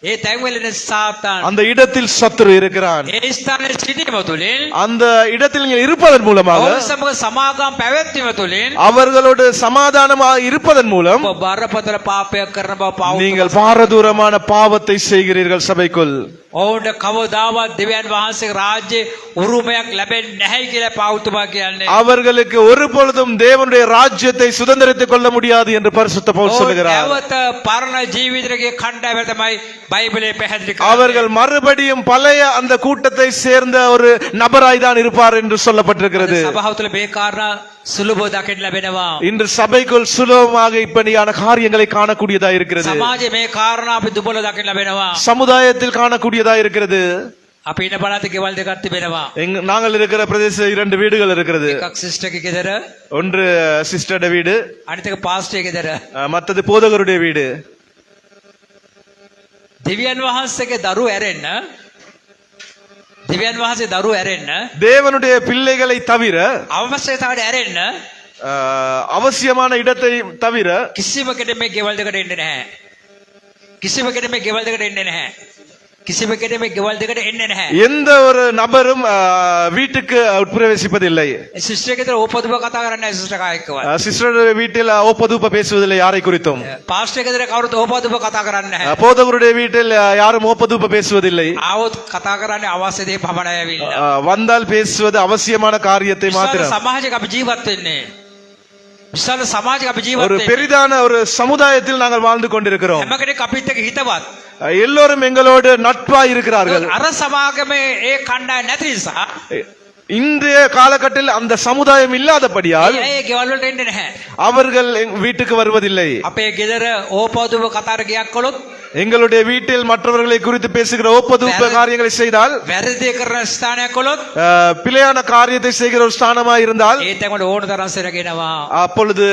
ඒ තැන්වල ඉන්නේ සාතන්. அந்த இடத்தில் சத்துரு இருக்கிறான். ඒ ස්ථානයේ සිටීම තුළින් அந்த இடத்தில் நீங்கள் இருப்பதன் மூலமாக, ඔවුන් සමග සමාගම් පැවැත්වීම තුළින් அவர்களோடு சமாதானமாக இருப்பதன் மூலம் ඔබ බරපතල පාපයක් කරන බව පාවුම් நீங்கள் பாரதூரமான பாவத்தை செய்கிறீர்கள் சபைக்குள். ඔවුන්ට කවදාවත් දෙවියන් වහන්සේගේ රාජ්‍යයේ උරුමයක් ලැබෙන්නේ නැහැ කියලා පාවුතුමා කියන්නේ. அவர்களுக்கு ஒருபொழுதும் தேவனுடைய ராஜ்யத்தை சுதந்திரித்துக் கொள்ள முடியாது என்று பரிசுத்த பவுல் சொல்லுகிறார். නැවත පරණ ජීවිතයේ කණ්ඩායම තමයි බයිබලයේ පැහැදිලි කරන්නේ. அவர்கள் மறுபடியும் பழைய அந்த கூட்டத்தை சேர்ந்த ஒரு நபராய் தான் இருப்பார் என்று சொல்லப்பட்டிருக்கிறது. සභාව තුළ මේ කාරණා සුලභව දකින්න ලැබෙනවා. இன்று சபைக்குள் சுலபமாக இப்படியான காரியங்களை காணக்கூடியதா இருக்கிறது. සමාජයේ මේ කාරණා අපි දුබල දකින්න ලැබෙනවා. சமுதாயத்தில் காணக்கூடியதா இருக்கிறது. අපි ඉන්න පළාතේ ගෙවල් දෙකක් තිබෙනවා. நாங்கள் இருக்கிற பிரதேச 2 வீடுகள் இருக்கிறது. එකක් සිස්ටර්ගේ ගෙදර, ஒன்று சிஸ்டர்ட வீடு, අනිත් එක පාස්ටර්ගේ ගෙදර. மற்றது போதகருடைய வீடு. දෙවියන් වහන්සේගේ දරුවෝ ඇරෙන්න, දෙවියන් වහන්සේ දරුවෝ ඇරෙන්න, தேவனுடைய பிள்ளைகளை தவிர, අවශ්‍යතාවට ඇරෙන්න அவசியமான இடத்தை தவிர කිසිම කෙනෙක් මේ ගෙවල් දෙකට එන්නේ නැහැ. කිසිම කෙනෙක් මේ ගෙවල් දෙකට එන්නේ නැහැ. කිසිම කෙනෙක් මේ ගෙවල් දෙකට එන්නේ නැහැ. எந்த ஒரு நபரும் வீட்டுக்கு உட்பிரவேசிப்பதில்லை. සිස්ටර්ගේ ගෙදර ඕපදුව කතා කරන්නේ නැහැ සිස්ටර් කායකවත්. சிஸ்டருடைய வீட்டில் ஓப்பதூப்ப பேசுவதில்லை யாரை குறித்தும். පාස්ටර්ගේ ගෙදර කවුරුත් ඕපදුව කතා කරන්නේ නැහැ. போதகருடைய வீட்டில் யாரும் ஓப்பதூப்ப பேசுவதில்லை. ආවොත් කතා කරන්නේ අවශ්‍ය දේ පමණයි ඇවිල්ලා. வந்தால் பேசுவது அவசியமான காரியத்தை විශාල மாத்திரம். සමාජයක අපි ජීවත් වෙන්නේ. විශාල සමාජයක අපි ජීවත් ஒரு වෙන්නේ. பெரிதான ஒரு சமுதாயத்தில் நாங்கள் வாழ்ந்து கொண்டிருக்கிறோம். හැම කෙනෙක් අපිත් එක්ක හිතවත්. எல்லோரும் எங்களோடு நட்பாய் இருக்கிறார்கள். අර සමාගමේ ඒ කණ්ඩායම නැති නිසා இன்றைய காலகட்டத்தில் அந்த சமுதாயம் இல்லாதபடியால் ඒ ගෙවල් වලට එන්නේ නැහැ. அவர்கள் வீட்டுக்கு வருவதில்லை. අපේ ගෙදර ඕපදුව කතාර ගියක් කළොත් எங்களுடைய வீட்டில் மற்றவர்களை குறித்து பேசுகிற ஒப்பதூப்ப காரியங்களை செய்தால், වැරදි කරන ස්ථානයක් කළොත් பிழையான காரியத்தை செய்கிற ஒரு ஸ்தானமாய் இருந்தால், ඒ තැන්වල ඕන තරම් සෙරගෙනවා. அப்பொழுது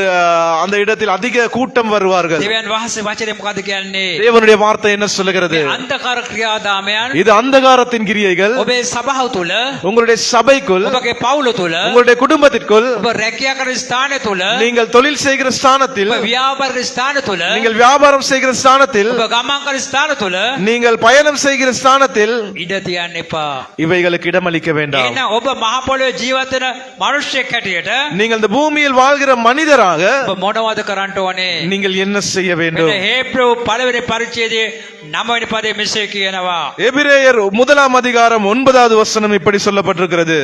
அந்த இடத்தில் அதிக கூட்டம் வருவார்கள். දෙවියන් වහන්සේ වචනේ මොකද කියන්නේ? தேவனுடைய வார்த்தை என்ன சொல்லுகிறது? අන්ධකාර ක්‍රියාදාමයන් இது අந்தகாரத்தின் கிரியைகள் ඔබේ සභාව තුල, உங்களுடைய சபைக்குள், ඔබගේ පවුල තුල, உங்களுடைய குடும்பத்திற்குள், ඔබ රැකියා කරන ස්ථානය තුල, நீங்கள் தொழில் செய்கிற ஸ்தானத்தில், ඔබ ව්‍යාපාර කරන ස්ථාන තුල, நீங்கள் வியாபாரம் செய்கிற ஸ்தானத்தில், ඔබ ගමන් කරන ස්ථාන තුල நீங்கள் பயணம் செய்கிற ஸ்தானத்தில் ඉඩ තියන්න එපා. இவைகளுக்கு இடமளிக்க வேண்டாம். එහෙනම් ඔබ මහ පොළොවේ ජීවත් වෙන මිනිස්සෙක් හැටියට நீங்கள் இந்த பூமியில் வாழ்கிற மனிதராக ඔබ මොනවද කරන්න ඕනේ? நீங்கள் என்ன செய்ய வேண்டும்? මෙන්න හේබ්‍රෙව් පළවෙනි පරිච්ඡේදයේ 9 වෙනි පදයේ මෙසේ කියනවා. எபிரேயர் 1 அதிகாரம் 9வது வசனம் இப்படி சொல்லப்பட்டிருக்கிறது.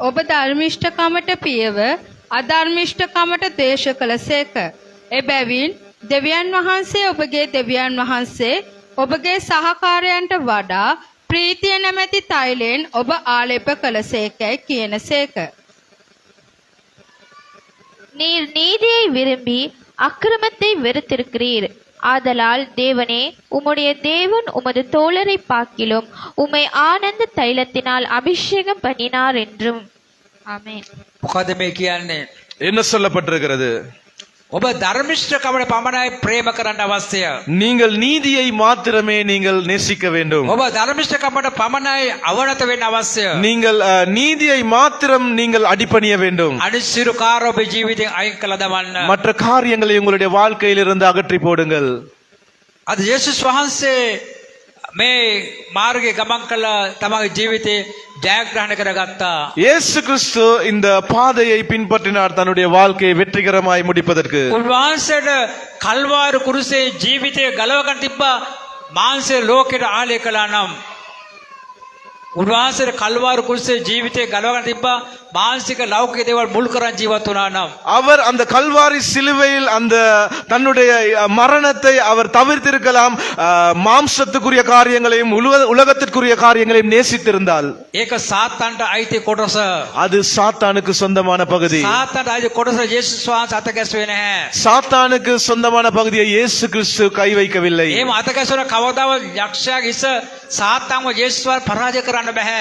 ඔබ ධර්මිෂ්ඨකමට පියව අධර්මිෂ්ඨකමට දේශ කළසේක. එබැවින් දෙවියන් වහන්සේ ඔබගේ දෙවියන් වහන්සේ ඔබගේ සහකාරයන්ට වඩා ප්‍රීතිය නැමැති තෛලයෙන් ඔබ ආලේප කළසේකයි කියනසේක. நீர் நீதியை விரும்பி அக்கிரமத்தை வெறுத்திருக்கிறீர். ஆதலால் தேவனே, உம்முடைய தேவன் உமது தோழரை பார்க்கிலும் உம்மை ஆனந்த தைலத்தினால் அபிஷேகம் பண்ணினார் என்றும். ஆமென். මොකද මේ කියන්නේ? என்ன சொல்லப்பட்டிருக்கிறது? ඔබ ධර්මිෂ්ඨකමට පමණයි ප්‍රේම කරන්න අවශ්‍ය. நீங்கள் நீதியை மாத்திரமே நீங்கள் நேசிக்க வேண்டும். ඔබ ධර්මිෂ්ඨකමට පමණයි අවනත වෙන්න අවශ්‍ය. நீங்கள் நீதியை மாத்திரம் நீங்கள் அடிபணிய வேண்டும். අනිත් සියලු කාර්ය ඔබේ ජීවිතයෙන් අයින් කළා දමන්න. மற்ற காரியங்களை உங்களுடைய வாழ்க்கையில் இருந்து அகற்றி போடுங்கள். අද යේසුස් වහන්සේ මේ මාර්ගයේ ගමන් කළා තමගේ ජීවිතේ ජයග්‍රහණය කරගත්තා. இயேசு கிறிஸ்து இந்த பாதையை பின்பற்றினார் தன்னுடைய வாழ்க்கையை வெற்றிகரமாய் முடிப்பதற்கு. උන්වහන්සේට කල්වාරු කුරුසේ ජීවිතය ගලවගන්න තිබ්බා. මාංශය ලෝකෙට ආලය කළා නම් උන්වහන්සේට කල්වාරු කුරුසේ ජීවිතය ගලවගන්න තිබ්බා. මානසික ලෞකික දේවල් මුල් කරන් ජීවත් වුණා නම් அவர் அந்த கல்வாரி சிலுவையில் அந்த தன்னுடைய மரணத்தை அவர் தவிர்த்திருக்கலாம். மாம்சத்துக்குரிய காரியங்களையும் உலகத்திற்குரிய காரியங்களையும் நேசித்திருந்தால் ඒක සාතන්ට අයිති කොටස. அது சாத்தானுக்கு சொந்தமான பகுதி. සාතන්ට අයිති කොටස යේසුස් වහන්සේ අත ගැසුවේ නැහැ. சாத்தானுக்கு சொந்தமான பகுதியை இயேசு கிறிஸ்து கை வைக்கவில்லை. එහෙම අත ගැසුණ කවදාවත් යක්ෂයාගේ හිස සාතන්ව යේසුස් වහන්සේ පරාජය කරන්න බෑ.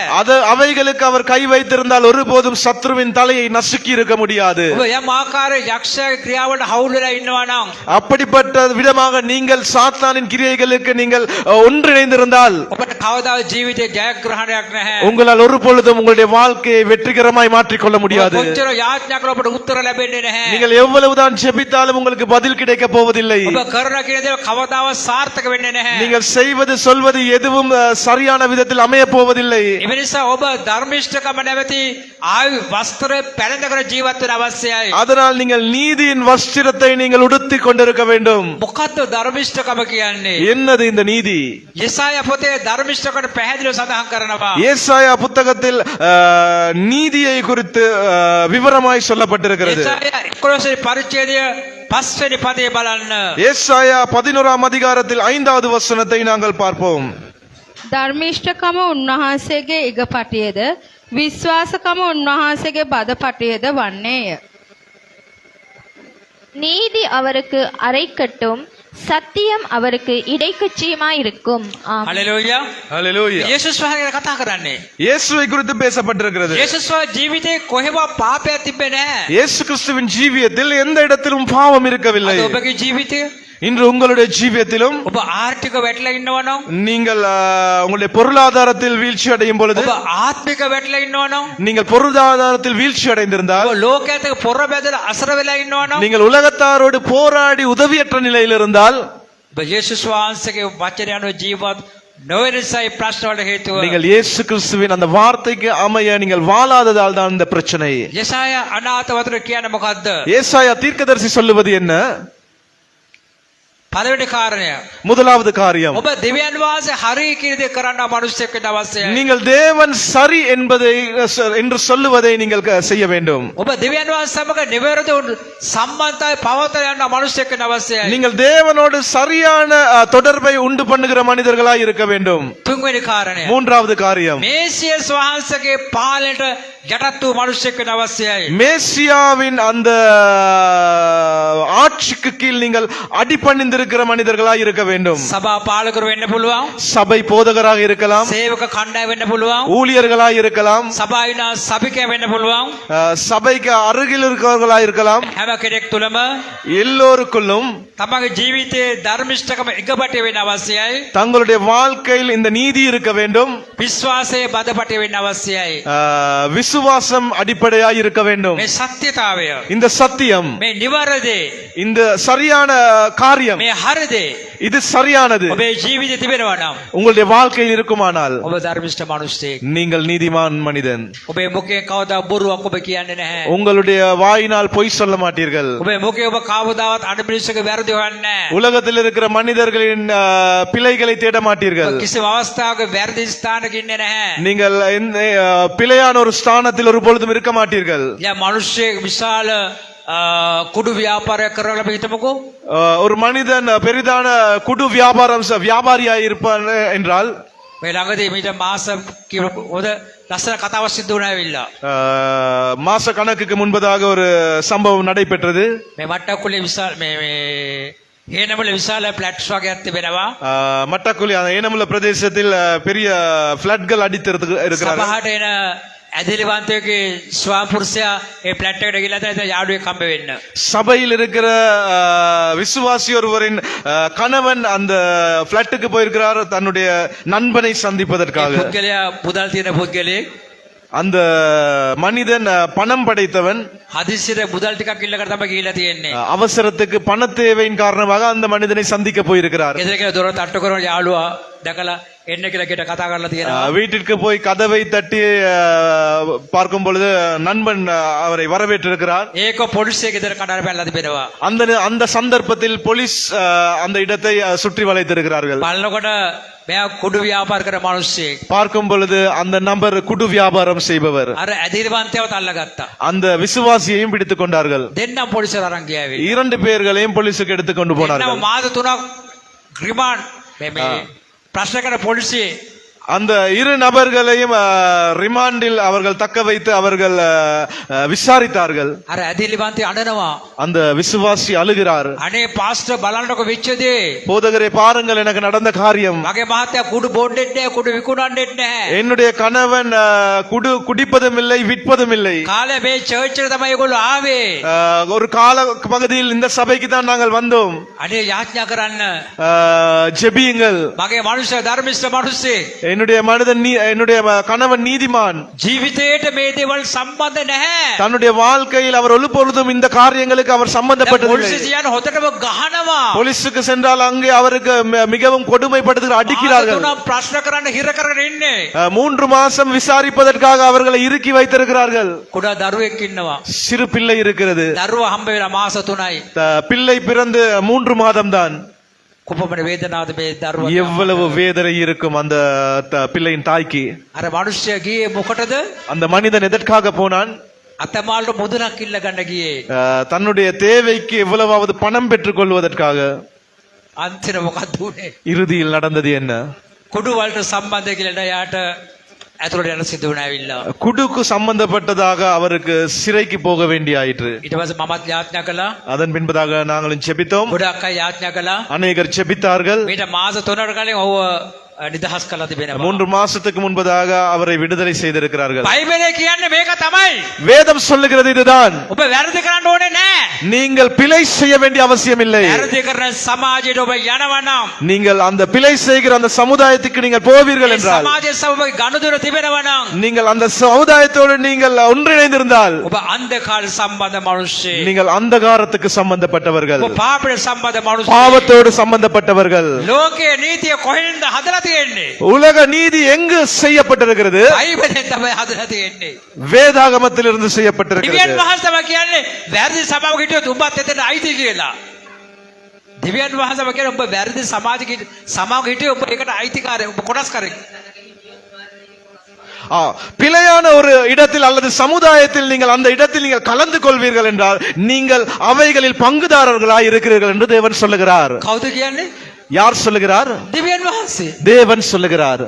அவைகளுக்கு அவர் கை வைத்திருந்தால் ஒருபோதும் சத்ருவின் தலையை நசுக்கி இருக்க முடியாது. ඔබ යම් ආකාරයේ යක්ෂයාගේ ක්‍රියාවලට හවුල් වෙලා ඉන්නවා නම් அப்படிப்பட்ட விதமாக நீங்கள் சாத்தானின் கிரியைகளுக்கு நீங்கள் ஒன்றிணைந்திருந்தால் ඔබට කවදාවත් ජීවිතේ ජයග්‍රහණයක් නැහැ. உங்களால் ஒரு பொழுதும் உங்களுடைய வாழ்க்கையை வெற்றிகரமாய் மாற்றிக்கொள்ள முடியாது. කොච්චර යාඥා කළා ඔබට උත්තර ලැබෙන්නේ නැහැ. நீங்கள் எவ்வளவுதான் ஜெபித்தாலும் உங்களுக்கு பதில் கிடைக்க போவதில்லை. ඔබ කරන කියන දේ කවදාවත් සාර්ථක වෙන්නේ නැහැ. நீங்கள் செய்வது சொல்வது எதுவும் சரியான விதத்தில் அமைய போவதில்லை. ඒ නිසා ඔබ ධර්මිෂ්ඨකම නැවති ආයු වස්ත්‍රය පැළඳගෙන ජීවත් වෙන්න අවශ්‍යයි. அதனால் நீங்கள் நீதியின் வஸ்திரத்தை நீங்கள் உடுத்திக் கொண்டிருக்க வேண்டும். මොකද්ද ධර්මිෂ්ඨකම කියන්නේ? என்னது இந்த நீதி? යெசாයා පොතේ ධර්මිෂ්ඨකම පැහැදිලිව සඳහන් කරනවා. ஏசாயா புத்தகத்தில் நீதியை குறித்து விவரமாய் சொல்லப்பட்டிருக்கிறது. යெசாයා 11 පරිච්ඡේදය 5 වෙනි පදේ බලන්න. ஏசாயா 11ஆம் அதிகாரத்தில் 5வது வசனத்தை நாங்கள் பார்ப்போம். ධර්මිෂ්ඨකම උන්වහන්සේගේ ඉගපටියද විශ්වාසකම උන්වහන්සේගේ බදපටියද වන්නේය. நீதி அவருக்கு அரைக்கட்டும், சத்தியம் அவருக்கு இடைக்கச்சியமாயிருக்கும். ஆம். හලෙලූයා. ஹல்லேலூயா. යේසුස් වහන්සේ කතා කරන්නේ. இயேசுவை குறித்து பேசப்பட்டிருக்கிறது. යේසුස් වහන්සේ ජීවිතේ කොහෙවත් පාපයක් තිබ්බේ නැහැ. இயேசு கிறிஸ்துவின் ஜீவியத்தில் எந்த இடத்திலும் பாவம் இருக்கவில்லை. අද ඔබගේ ජීවිතය இன்று உங்களுடைய ஜீவியத்திலும் ඔබ ආර්ථික වැටලා ඉන්නවා නම් நீங்கள் உங்களுடைய பொருளாதாரத்தில் வீழ்ச்சி அடையும் பொழுது ඔබ ආත්මික වැටලා ඉන්නවා නම් நீங்கள் பொருளாதாரத்தில் வீழ்ச்சி அடைந்திருந்தால் ඔබ ලෝකයට පොර බැදලා අසර වෙලා ඉන්නවා නම් நீங்கள் உலகத்தாரோடு போராடி உதவியற்ற நிலையில் இருந்தால் ඔබ යේසුස් වහන්සේගේ වචනය අනුව ජීවත් නොවන නිසායි ප්‍රශ්න වලට හේතුව. நீங்கள் இயேசு கிறிஸ்துவின் அந்த வார்த்தைக்கு அமைய நீங்கள் வாழாததால் தான் இந்த பிரச்சனை. යෙසායා අනාථ වතුර කියන්නේ මොකද්ද? ஏசாயா தீர்க்கதரிசி சொல்லுவது என்ன? පළවෙනි කාරණය. முதலாவது காரியம், ඔබ දෙවියන් වහන්සේ හරි කියන දේ කරන්න මිනිස්සෙක් වෙන්න අවශ්‍යයි. நீங்கள் தேவன் சரி என்பதை என்று சொல்லுவதை நீங்கள் செய்ய வேண்டும். ඔබ දෙවියන් වහන්සේ සමග නිවැරදි සම්බන්ධතාවය පවත්වා යන්න මිනිස්සෙක් වෙන්න අවශ්‍යයි. நீங்கள் தேவனோடு சரியான தொடர்பை உண்டு பண்ணுகிற மனிதர்களாய் இருக்க வேண்டும். තුන්වෙනි කාරණය. மூன்றாவது காரியம், මේසියස් වහන්සේගේ පාලනයට යටත් වූ මිනිස්සෙක් වෙන්න අවශ්‍යයි. மேசியாவின் அந்த ஆட்சிக்கு கீழ் நீங்கள் அடிபணிந்திருக்கிற மனிதர்களாய் இருக்க வேண்டும். සභා පාලකරු වෙන්න පුළුවන්. சபை போதகராக இருக்கலாம், සේවක කණ්ඩායම වෙන්න පුළුවන්. ஊழியர்களாய் இருக்கலாம், සභාවිනා සභිකය වෙන්න පුළුවන්. சபைக்கு அருகில் இருக்கிறவர்களாய் இருக்கலாம். හැම කෙනෙක් තුළම எல்லோருக்குள்ளும் තමගේ ජීවිතයේ ධර්මිෂ්ඨකම එකපටේ වෙන්න අවශ්‍යයි. தங்களுடைய வாழ்க்கையில் இந்த நீதி இருக்க வேண்டும். විශ්වාසයේ බදපටේ වෙන්න අවශ්‍යයි. விசுவாசம் அடிப்படையாய் இருக்க வேண்டும். මේ සත්‍යතාවය, இந்த சத்தியம், මේ නිවැරදි, இந்த சரியான காரியம், මේ හරිදේ இது சரியானது ඔබේ ජීවිතේ තිබෙනවා නම් உங்களுடைய வாழ்க்கையில் இருக்குமானால் ඔබ ධර්මිෂ්ඨ මිනිසෙක්. நீங்கள் நீதிமான் மனிதன். ඔබේ මුඛයෙන් කවදා බොරුවක් ඔබ කියන්නේ නැහැ. உங்களுடைய வாயினால் பொய் சொல்ல மாட்டீர்கள். ඔබේ මුඛේ ඔබ කවදාවත් අනිත් මිනිස්සුගේ වැරදි හොයන්නේ නැහැ. உலகத்தில் இருக்கிற மனிதர்களின் பிழைகளை தேட மாட்டீர்கள். ඔබ කිසිම අවස්ථාවක වැරදි ස්ථානක ඉන්නේ නැහැ. நீங்கள் பிழையான ஒரு ஸ்தானத்தில் ஒரு பொழுதும் இருக்க மாட்டீர்கள். යා මිනිස්සෙක් විශාල කුඩු ව්‍යාපාරයක් කරලා අපි හිතමුකෝ. ஒரு மனிதன் பெரிதான குடு வியாபாரியாய் இருப்பான் என்றால் මේ ළඟදී මීට මාස හොඳ ලස්සන කතාවක් සිද්ධ වුණා ඇවිල්ලා. மாச கணக்குக்கு முன்பதாக ஒரு சம்பவம் நடைபெற்றது. මේ මට්ටකුලේ විශාල මේ හේනමුල විශාල ෆ්ලැට්ස් වගේක් තිබෙනවා. மட்டக்குழி அந்த ஏனமுல பிரதேசத்தில் பெரிய பிளட்கள் அடித்து இருக்கிறார்கள். සභාවට එන ඇදිලිවන්තයෙකුගේ ස්වාමිපුරුෂයා ඒ ෆ්ලැට් එකට ගිහලා තමයි යාළුවෙක් හම්බ වෙන්න. சபையில் இருக்கிற விசுவாசி ஒருவரின் கணவன் அந்த பிளட்டுக்கு போயிருக்கிறார் தன்னுடைய நண்பனை சந்திப்பதற்காக. පුද්ගලයා මුදල් තියෙන පුද්ගලයෙක්. அந்த மனிதன் பணம் படைத்தவன். හදිස්සියට මුදල් ටිකක් ඉල්ලකට තමයි ගිහිලා තියෙන්නේ. அவசரத்துக்கு பண தேவையின் காரணமாக அந்த மனிதனை சந்திக்க போயிருக்கிறார். ගෙදර කියලා දොර තට්ටු කරන යාළුවා දැකලා එන්න කියලා කියට කතා කරලා තියෙනවා. வீட்டிற்கு போய் கதவை தட்டி பார்க்கும் பொழுது நண்பன் அவரை வரவேற்றிருக்கிறார். ඒක පොලිසිය ගෙදර කඩාර පැනලා තිබෙනවා. அந்த அந்த சந்தர்ப்பத்தில் போலீஸ் அந்த இடத்தை சுற்றி வளைத்திருக்கிறார்கள். බලනකොට මෙයා කුඩු ව්‍යාපාර කරන මිනිස්සෙක්. பார்க்கும் பொழுது அந்த நபர் குடு வியாபாரம் செய்பவர். අර ඇදිරිවන්තයව තල්ලගත්තා. அந்த விசுவாசியையும் பிடித்துக் கொண்டார்கள். දෙන්නම පොලිසියට අරන් ගියාවේ. இரண்டு பேர்களையும் போலீஸுக்கு எடுத்துக் கொண்டு දෙන්නම போனார்கள். මාස 3ක් රිමාන්ඩ් මේ ප්‍රශ්න කරන පොලිසිය அந்த இரு நபர்களையும் ரிமாண்டில் அவர்கள் தக்க வைத்து அவர்கள் விசாரித்தார்கள். අර ඇදිරිවන්තය අඬනවා. அந்த விசுவாசி அழுகிறார். අනේ පාස්ටර් බලන්නකො වෙච්ච දේ. போதகரே பாருங்கள் எனக்கு நடந்த காரியம். මගේ මහත්තයා කුඩු බොන්නෙත් නැහැ කුඩු විකුණන්නෙත් නැහැ. என்னுடைய கணவன் குடிப்பதும் இல்லை விற்பதும் இல்லை. කාලේ මේ චර්ච් එකට තමයි ඒගොල්ලෝ ආවේ. ஒரு கால பகுதியில் இந்த சபைக்கு தான் நாங்கள் வந்தோம். අනේ යාඥා කරන්න. ஜெபியுங்கள். මගේ මනුෂ්‍ය ධර්මිෂ්ඨ මිනිස්සෙක්. என்னுடைய கணவன் நீதிமான். ජීවිතේට මේ දේවල් සම්බන්ධ නැහැ. தன்னுடைய வாழ்க்கையில் அவர் ஒருபொழுதும் இந்த காரியங்களுக்கு அவர் சம்பந்தப்பட்டதில்லை. පොලිසිය කියන හොතටම ගහනවා. போலீஸுக்கு சென்றால் அங்கே அவருக்கு மிகவும் கொடுமைப்படுத்துகிற அடிக்கிறார்கள். තුනක් ප්‍රශ්න කරන්න හිර කරගෙන ඉන්නේ. 3 மாசம் விசாரிப்பதற்காக அவர்களை இறுக்கி வைத்திருக்கிறார்கள். කුඩා දරුවෙක් ඉන්නවා. சிறு பிள்ளை இருக்கிறது. දරුවා හම්බ වෙලා මාස 3යි. பிள்ளை பிறந்து 3 மாதம் தான். කුපමණ වේදනාවද මේ දරුවා. எவ்வளவு வேதனை இருக்கும் அந்த பிள்ளையின் தாய்க்கு. අර මිනිස්සයා ගියේ මොකටද? அந்த மனிதன் எதற்காக போனான்? අතමාල්ට මුදුනක් ඉල්ල ගන්න ගියේ. தன்னுடைய தேவைக்கு எவ்வளவாவது பணம் பெற்றுக் கொள்வதற்காக. අන්තිම මොකක්ද උනේ? இறுதியில் நடந்தது என்ன? කුඩු වලට සම්බන්ධ කියලා යාට ඇතුළට යන සිදු වුණාවිල්ලා. குடுக்கு சம்பந்தப்பட்டதாக அவருக்கு சிறைக்கு போக வேண்டி ஆயிற்று. ඊට පස්සේ මමත් යාඥා කළා. அதன் பின்பதாக நாங்களும் செபித்தோம். ගොඩක් අය යාඥා කළා. அநேகர் செபித்தார்கள். මීට මාස 3කට කලින් ඔව්ව නිදහස් කළා තිබෙනවා. 3 மாசத்துக்கு முன்பதாக அவரை விடுதலை செய்திருக்கிறார்கள். බයිබලේ කියන්නේ මේක තමයි. வேதம் சொல்லுகிறது இதுதான். ඔබ වැරදි කරන්න ඕනේ නැහැ. நீங்கள் பிழை செய்ய வேண்டிய அவசியம் இல்லை. වැරදි කරන සමාජයට ඔබ යනවා නම් நீங்கள் அந்த பிழை செய்கிற அந்த சமுதாயத்துக்கு நீங்கள் போவீர்கள் என்றால், සමාජයේ සමග ගනුදෙනු තිබෙනවා නම් நீங்கள் அந்த சமுதாயத்தோடு நீங்கள் ஒன்றிணைந்திருந்தால், ඔබ අන්ධකාර සම්බන්ධ මිනිස්සෙක්. நீங்கள் අන්ධகாரத்துக்கு சம்பந்தப்பட்டவர்கள், ඔබ පාපයට සම්බන්ධ මිනිස්සෙක්. பாவத்தோடு சம்பந்தப்பட்டவர்கள். ලෝකයේ නීතිය කොහෙන්ද හදලා තියෙන්නේ? உலக நீதி எங்கு செய்யப்பட்டிருக்கிறது? බයිබලෙන් තමයි හදලා තියෙන්නේ. வேதாகமத்திலிருந்து දිව්‍යන් செய்யப்பட்டிருக்கிறது. වහන්සේ තමයි කියන්නේ වැරදි සමාජයක හිටියොත් උඹත් එතන අයිති කියලා. දිව්‍යන් වහන්සේ තමයි කියන්නේ ඔබ වැරදි සමාජයක හිටියොත් ඔබ ඒකට අයිතිකාරයෙක්, ඔබ කොටස්කාරයෙක්. பிழையான ஒரு இடத்தில் அல்லது சமுதாயத்தில் நீங்கள் அந்த இடத்தில் நீங்கள் கலந்து கொள்வீர்கள் என்றால் நீங்கள் அவைகளில் பங்குதாரர்களாய் இருக்கிறீர்கள் என்று தேவன் சொல்லுகிறார். කවුද කියන්නේ? யார் சொல்லுகிறார்? දිව්‍යන් වහන්සේ. தேவன் சொல்லுகிறார்.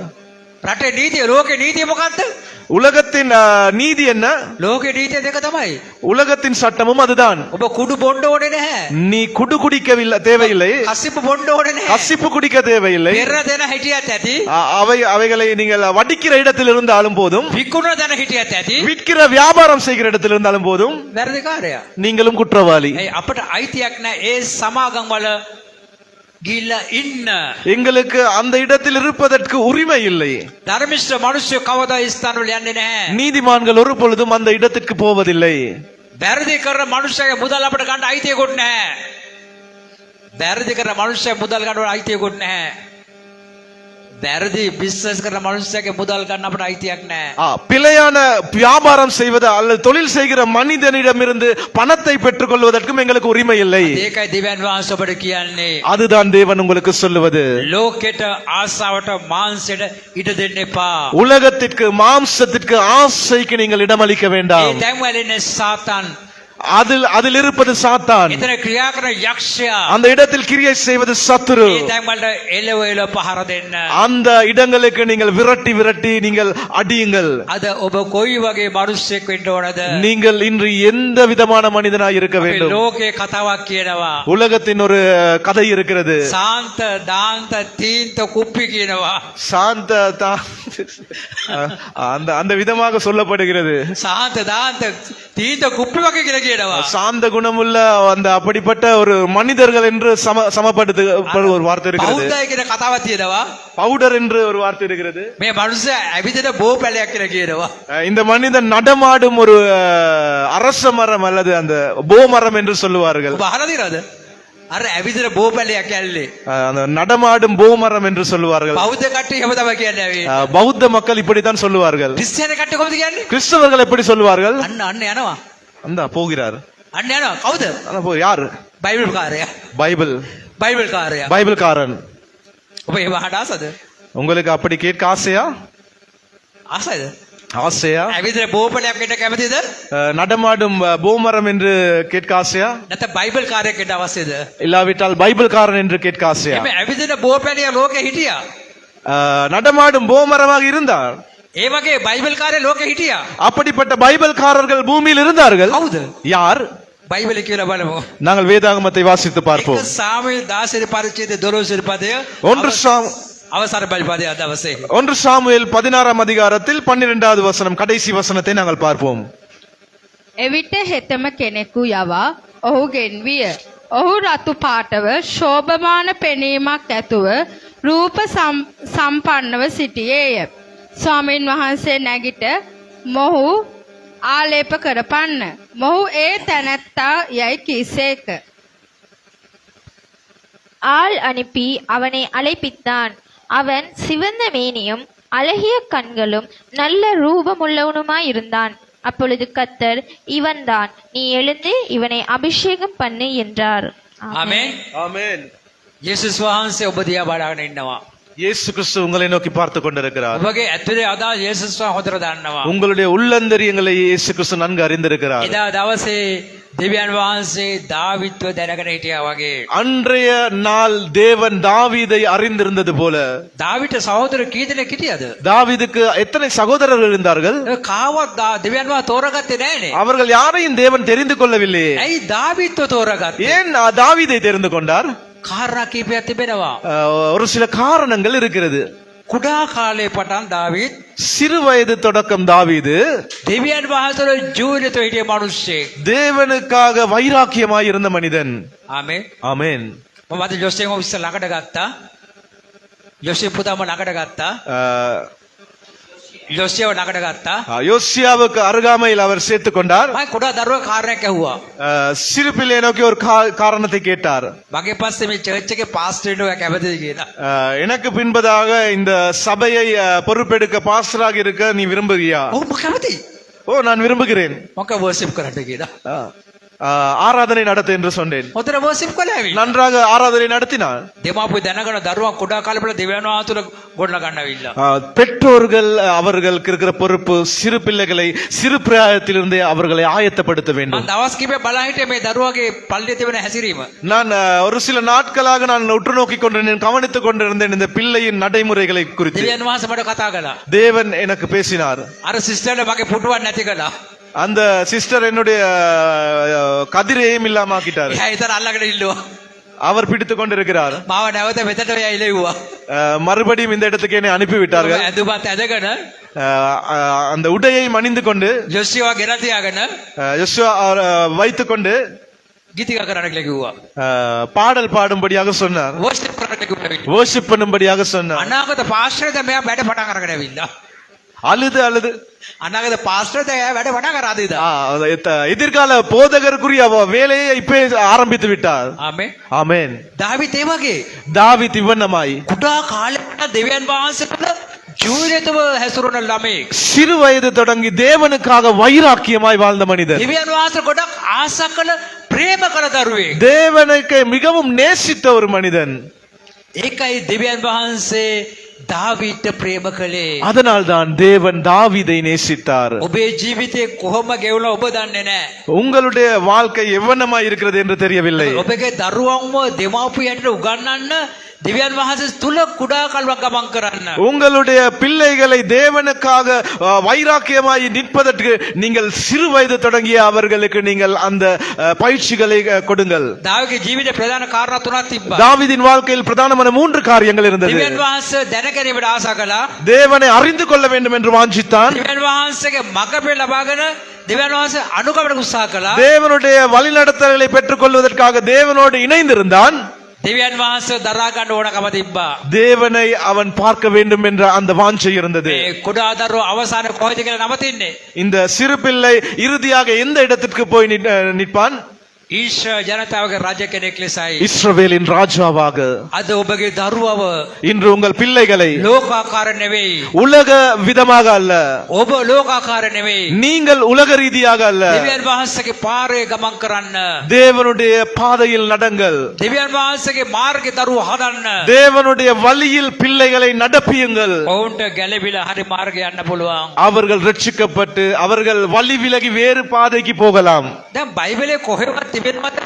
රටේ නීතිය, ලෝකේ නීතිය මොකක්ද? உலகத்தின் நீதி என்ன? ලෝකේ නීතිය දෙක තමයි. உலகத்தின் சட்டமும் அதுதான். ඔබ කුඩු බොන්න ඕනේ නැහැ. நீ குடு குடிக்கவில்லை தேவையில்லை. කසිප්පු බොන්න ඕනේ නැහැ. கசிப்பு குடிக்க தேவையில்லை. පෙර දෙන හිටියත් ඇති. அவைகளை நீங்கள் வடிக்கிற இடத்தில் இருந்தாலும் போதும், විකුණන දෙන හිටියත් ඇති. விற்கிற வியாபாரம் செய்கிற இடத்தில் இருந்தாலும் போதும், වැරදිකාරයා. நீங்களும் குற்றவாளி. ඒ අපට අයිතියක් නැහැ ඒ සමාගම් වල ගිහිල්ලා ඉන්න. எங்களுக்கு அந்த இடத்தில் இருப்பதற்கு உரிமை இல்லை. ධර්මිෂ්ඨ මිනිස්සු කවදා ස්ථාන වල යන්නේ නැහැ. நீதிமான்கள் ஒரு பொழுதும் அந்த இடத்திற்கு போவதில்லை. වැරදි කරන මිනිස්සගේ මුදල් අපට ගන්න අයිතියකුත් නැහැ. වැරදි කරන මිනිස්සගේ මුදල් ගන්න අයිතියකුත් නැහැ. වැරදි බිස්නස් කරන මිනිස්සගේ මුදල් ගන්න අපට අයිතියක් නැහැ. பிழையான வியாபாரம் செய்வது அல்லது தொழில் செய்கிற மனிதனிடமிருந்து பணத்தை பெற்றுக் கொள்வதற்கும் எங்களுக்கு உரிமை இல்லை. ඒකයි දිව්‍යන් වහන්සේ ඔබට කියන්නේ. அதுதான் தேவன் உங்களுக்கு சொல்லுவது. ලෝකෙට ආසාවට මාංශයට ඉඩ දෙන්න එපා. உலகத்திற்கு மாம்சத்திற்கு ஆசைக்கு நீங்கள் இடமளிக்க ඒ வேண்டாம். තැන් වල ඉන්නේ සාතන්. அதில் இருப்பது சாத்தான். එතන ක්‍රියා කරන යක්ෂයා. அந்த இடத்தில் கிரியை செய்வது சத்துரு. ඒ තැන් වලට එළව එළව පහර දෙන්න. அந்த இடங்களுக்கு நீங்கள் விரட்டி விரட்டி நீங்கள் அடியுங்கள். අද ඔබ කොයි වගේ මිනිස්සෙක් වෙන්න ඕනද? நீங்கள் இன்று எந்த விதமான மனிதனாய் இருக்க අපේ வேண்டும்? ලෝකේ කතාවක් කියනවා. உலகத்தின் ஒரு கதை இருக்கிறது. සාන්ත දාන්ත තීන්ත කුප්පි කියනවා. சாந்த அந்த அந்த விதமாக சொல்லப்படுகிறது. සාන්ත දාන්ත තීන්ත කුප්පි වගේ කියලා කියනවා. சாந்த குணமுள்ள அந்த அப்படிப்பட்ட ஒரு மனிதர்கள் என்று சமப்படுத்து ஒரு வார்த்தை இருக்கிறது. බෞද්ධය කියන කතාවක් තියෙනවා. பவுடர் என்று ஒரு வார்த்தை இருக்கிறது. මේ මිනිස්සු ඇවිදින බෝ පැලයක් කියලා කියනවා. இந்த மனிதன் நடமாடும் ஒரு அரச மரம் அல்லது அந்த போ மரம் என்று சொல்லுவார்கள். ඔබ අහලා තියෙනවද? අර ඇවිදින බෝපැලයක් ඇල්ලේ. அந்த நடமாடும் பூமரம் என்று சொல்லுவார்கள். බෞද්ධ කට්ටිය එහෙම තමයි කියන්නේ ඇවි. பௌத்த மக்கள் இப்படித்தான் சொல்லுவார்கள். ක්‍රිස්තියානි කට්ටිය කොහොමද කියන්නේ? கிறிஸ்தவர்கள் எப்படி சொல்லுவார்கள்? අන්න යනවා. அந்த போகிறார். අන්න යනවා. කවුද? ஆனா போ யாரு? බයිබල් කාර්යය. பைபிள் බයිබල් කාර්යය. பைபிள்காரன். ඔබ ඒව අහන්න ආසද? உங்களுக்கு அப்படி கேட்க ஆசையா? ආසයිද? ஆசையா? ඇවිදින බෝපැලයක් කෙට කැමතිද? நடமாடும் பூமரம் என்று கேட்க ஆசையா? නැත්නම් බයිබල් කාර්යයක් කෙට අවශ්‍යද? இல்லாவிட்டால் பைபிள்காரன் என்று கேட்க ஆசையா? එමෙ ඇවිදින බෝපැලිය ලෝකෙ හිටියා. நடமாடும் பூமரமாக இருந்தார். ඒ වගේ බයිබල් කාර්ය ලෝකෙ හිටියා. அப்படிப்பட்ட பைபிள்காரர்கள் பூமியில் இருந்தார்கள். කවුද? யார்? බයිබලේ කියලා බලමු. நாங்கள் வேதாகமத்தை வாசித்து பார்ப்போம். සාමුවෙල් 16 පරිච්ඡේදය 12 පදය අවසාන බයිබලයේ අද අවසේ. 1 சாமுவேல் 16 அதிகாரத்தில் 12வது வசனம் கடைசி வசனத்தை நாங்கள் பார்ப்போம். එවිට හෙතම කෙනෙකු යවා ඔහුගෙන් විය. ඔහු රතු පාටව ශෝභමාන පෙනීමක් ඇතුව රූප සම්පන්නව සිටියේය. ස්වාමීන් වහන්සේ නැගිට මොහු ආලේප කරපන්න. මොහු ඒ තැනැත්තා යයි කීසේක. ஆள் அனுப்பி அவனை அழைப்பித்தான். அவன் சிவந்த மேனியும் அழகிய கண்களும் நல்ல ரூபமுள்ளவனுமாயிருந்தான். அப்பொழுது கர்த்தர், இவன்தான், நீ எழுந்து இவனை அபிஷேகம் பண்ணு என்றார். ආමේන්. ஆமென். යේසුස් වහන්සේ ඔබ දිහා බලාගෙන ඉන්නවා. இயேசு கிறிஸ்து உங்களை நோக்கி பார்த்து கொண்டிருக்கிறார். ඔබගේ ඇතුලේ අදා යේසුස් වහන්සේ හොඳට දන්නවා. உங்களுடைய உள்ளந்தரியங்களை இயேசு கிறிஸ்து நன்கு அறிந்திருக்கிறார். එදා දවසේ දෙවියන් වහන්සේ දාවිත්ව දැනගෙන හිටියා වගේ. அன்றைய நாள் தேவன் தாவீதை அறிந்திருந்தது போல. දාවිට සහෝදර කී දෙනෙක් හිටියද? தாவீதுக்கு எத்தனை சகோதரர்கள் இருந்தார்கள்? කාවත් දෙවියන් වහන්සේ තෝරගත්තේ නැහනේ. அவர்கள் யாரையும் தேவன் தெரிந்து கொள்ளவில்லையே. ඇයි දාවිත්ව තෝරගත්තේ? ஏன் தாவீதை தெரிந்து கொண்டார்? කාරණා කීපයක් තිබෙනවා. ஒரு சில காரணங்கள் இருக்கிறது. කුඩා කාලේ පටන් දාවිත් சிறு வயது தொடக்கம் தாவீது දෙවියන් වහන්සේගේ ජීවිතය හිටිය මිනිස්සෙක්. தேவனுக்காக வைராக்கியமாய் இருந்த மனிதன். ආමේන්. ஆமென். මම අද ජොසේව ඉස්සර ළඟට ගත්තා. ජොසේ පුතාම ළඟට ගත්තා. ජොසේව ළඟට ගත්තා. யோசியாவுக்கு அருகாமையில் அவர் சேர்த்து கொண்டார். මම කුඩා දරුවා කාරණයක් ඇහුවා. சிறு பிள்ளையை நோக்கி ஒரு காரணத்தை கேட்டார். මගේ පස්සේ මේ චර්ච් එකේ පාස්ටර් වෙනවා කැමතිද කියලා. எனக்கு பின்பதாக இந்த சபையை பொறுப்பெடுக்க பாஸ்டராக இருக்க நீ விரும்புகியா? ඔව් මම කැමතියි. ஓ நான் விரும்புகிறேன். මොකද වර්ෂිප් කරන්න කියලා. ஆராதனை நடத்து என்று சொன்னேன். හොඳට වර්ෂිප් කළා ඇවි. நன்றாக ஆராதனை நடத்தினார். දෙමාපියෝ දැනගෙන දරුවා කුඩා කාලේ පළ දෙවියන් වහන්සේට ගොඩනගා ගන්නවිල්ලා. பெற்றோர்கள் அவர்களுக்கு இருக்கிற பொறுப்பு சிறு பிள்ளைகளை சிறு பிராயத்திலிருந்தே அவர்களை ஆயத்தப்படுத்த வேண்டும். මම දවස් කිහිපයක් බලන් හිටියේ මේ දරුවාගේ පල්ලියේ තිබෙන හැසිරීම. நான் ஒரு சில நாட்களாக நான் உற்று நோக்கி கொண்டிருந்தேன், கவனித்துக் கொண்டிருந்தேன் இந்த பிள்ளையின் நடைமுறைகளை குறித்து. දෙවියන් වහන්සේ මට කතා කළා. தேவன் எனக்கு பேசினார். අර සිස්ටර්ට මගේ පුටුවක් නැති කළා. அந்த சிஸ்டர் என்னுடைய கதிரையும் இல்லாமாக்கிட்டார். එයා ඊතර අල්ලගෙන ඉල්ලුවා. அவர் பிடித்துக் கொண்டிருக்கிறார். මාව නැවත මෙතට එයා ඉලෙව්වා. மறுபடியும் இந்த இடத்துக்கு என்னை அனுப்பிவிட்டார்கள். ඇඳුමත් ඇදගෙන அந்த உடையை மணிந்து கொண்டு ජොසියා ගෙනත් තියාගෙන யோசுவா வைத்துக் கொண்டு ගීතිකා කරන්න කියලා කිව්වා. பாடல் பாடும்படியாக சொன்னார். වර්ෂිප් කරන්න කිව්වා. worship பண்ணும்படியாக சொன்னார். අනාගත පාස්ටර් දැන් මෙයා වැඩ පටන් අරගෙන ඇවිල්ලා. அழுது அழுது අනාගත පාස්ටර් දැන් එයා වැඩ පටන් අර ආදිද. எதிர்கால போதகருக்குரிய வேலையை இப்ப ஆரம்பித்து விட்டார். ආමේන්. ஆமென். දාවිත් ඒ වගේ தாவீது இவ்வண்ணமாய் කුඩා කාලේ දෙවියන් වහන්සේට ජීවිතව හැසිරුණ ළමෙක්. சிறு வயது தொடங்கி தேவனுக்காக வைராக்கியமாய் வாழ்ந்த மனிதர். දෙවියන් වහන්සේ ගොඩක් ආසා කළ ප්‍රේම කළ දරුවෙක්. தேவனுக்கு மிகவும் நேசித்த ஒரு மனிதன். ඒකයි දෙවියන් වහන්සේ දාවිට ප්‍රේම කළේ. அதனால் தான் தேவன் தாவீதை நேசித்தார். ඔබේ ජීවිතේ කොහොම ගෙවුණා ඔබ දන්නේ නැහැ. உங்களுடைய வாழ்க்கை எவ்வளமாய் இருக்கிறது என்று தெரியவில்லை. ඔබගේ දරුවන්ව දෙමාපියන්ට උගන්වන්න දෙවියන් වහන්සේ තුල කුඩා කල්වක් ගමන් කරන්න. உங்களுடைய பிள்ளைகளை தேவனுக்காக வைராக்கியமாய் நிற்பதற்கு நீங்கள் சிறு வயது தொடங்கிய அவர்களுக்கு நீங்கள் அந்த பயிற்சிகளை கொடுங்கள். දාවිගේ ජීවිතේ ප්‍රධාන කාරණා තුනක් තිබ්බා. தாவீதின் வாழ்க்கையில் பிரதானமான 3 காரியங்கள் இருந்தது. දෙවියන් වහන්සේ දැනගැනීමට ආසා කළා. தேவனை அறிந்து கொள்ள வேண்டும் என்று வாஞ்சித்தான். දෙවියන් වහන්සේගේ මඟ පෙළ ලබාගෙන දෙවියන් වහන්සේ අනුගමනයට උත්සාහ කළා. தேவனுடைய வழிநடத்தல்களை பெற்றுக் கொள்வதற்காக தேவனோடு இணைந்திருந்தான். දෙවියන් වහන්සේ දරා ගන්න ඕනකම තිබ්බා. தேவனை அவன் பார்க்க வேண்டும் என்ற அந்த வாஞ்சை இருந்தது. මේ කුඩා දරුවෝ අවසාන කොහෙද කියලා නවතින්නේ? இந்த சிறு பிள்ளை இறுதியாக எந்த இடத்திற்கு போய் நிற்பான்? ඊශ්‍රායල් ජනතාවගේ රජ කෙනෙක් ලෙසයි. இஸ்ரவேலின் ராஜாவாக අද ඔබගේ දරුවව இன்று உங்கள் பிள்ளைகளை ලෝකාකාර නෙවෙයි. உலக விதமாக அல்ல, ඔබ ලෝකාකාර නෙවෙයි. நீங்கள் உலக ரீதியாக அல்ல, දෙවියන් වහන්සේගේ පාරේ ගමන් කරන්න. தேவனுடைய பாதையில் நடங்கள், දෙවියන් වහන්සේගේ මාර්ගේ දරුවෝ හදන්න. தேவனுடைய வழியில் பிள்ளைகளை நடப்பியுங்கள். ඔවුන්ට ගැලවිලා හරි මාර්ගේ යන්න පුළුවන්. அவர்கள் ரட்சிக்கப்பட்டு அவர்கள் வழி விலகி வேறு பாதைக்கு போகலாம். දැන් බයිබලයේ කොහෙවත් තිබෙනවද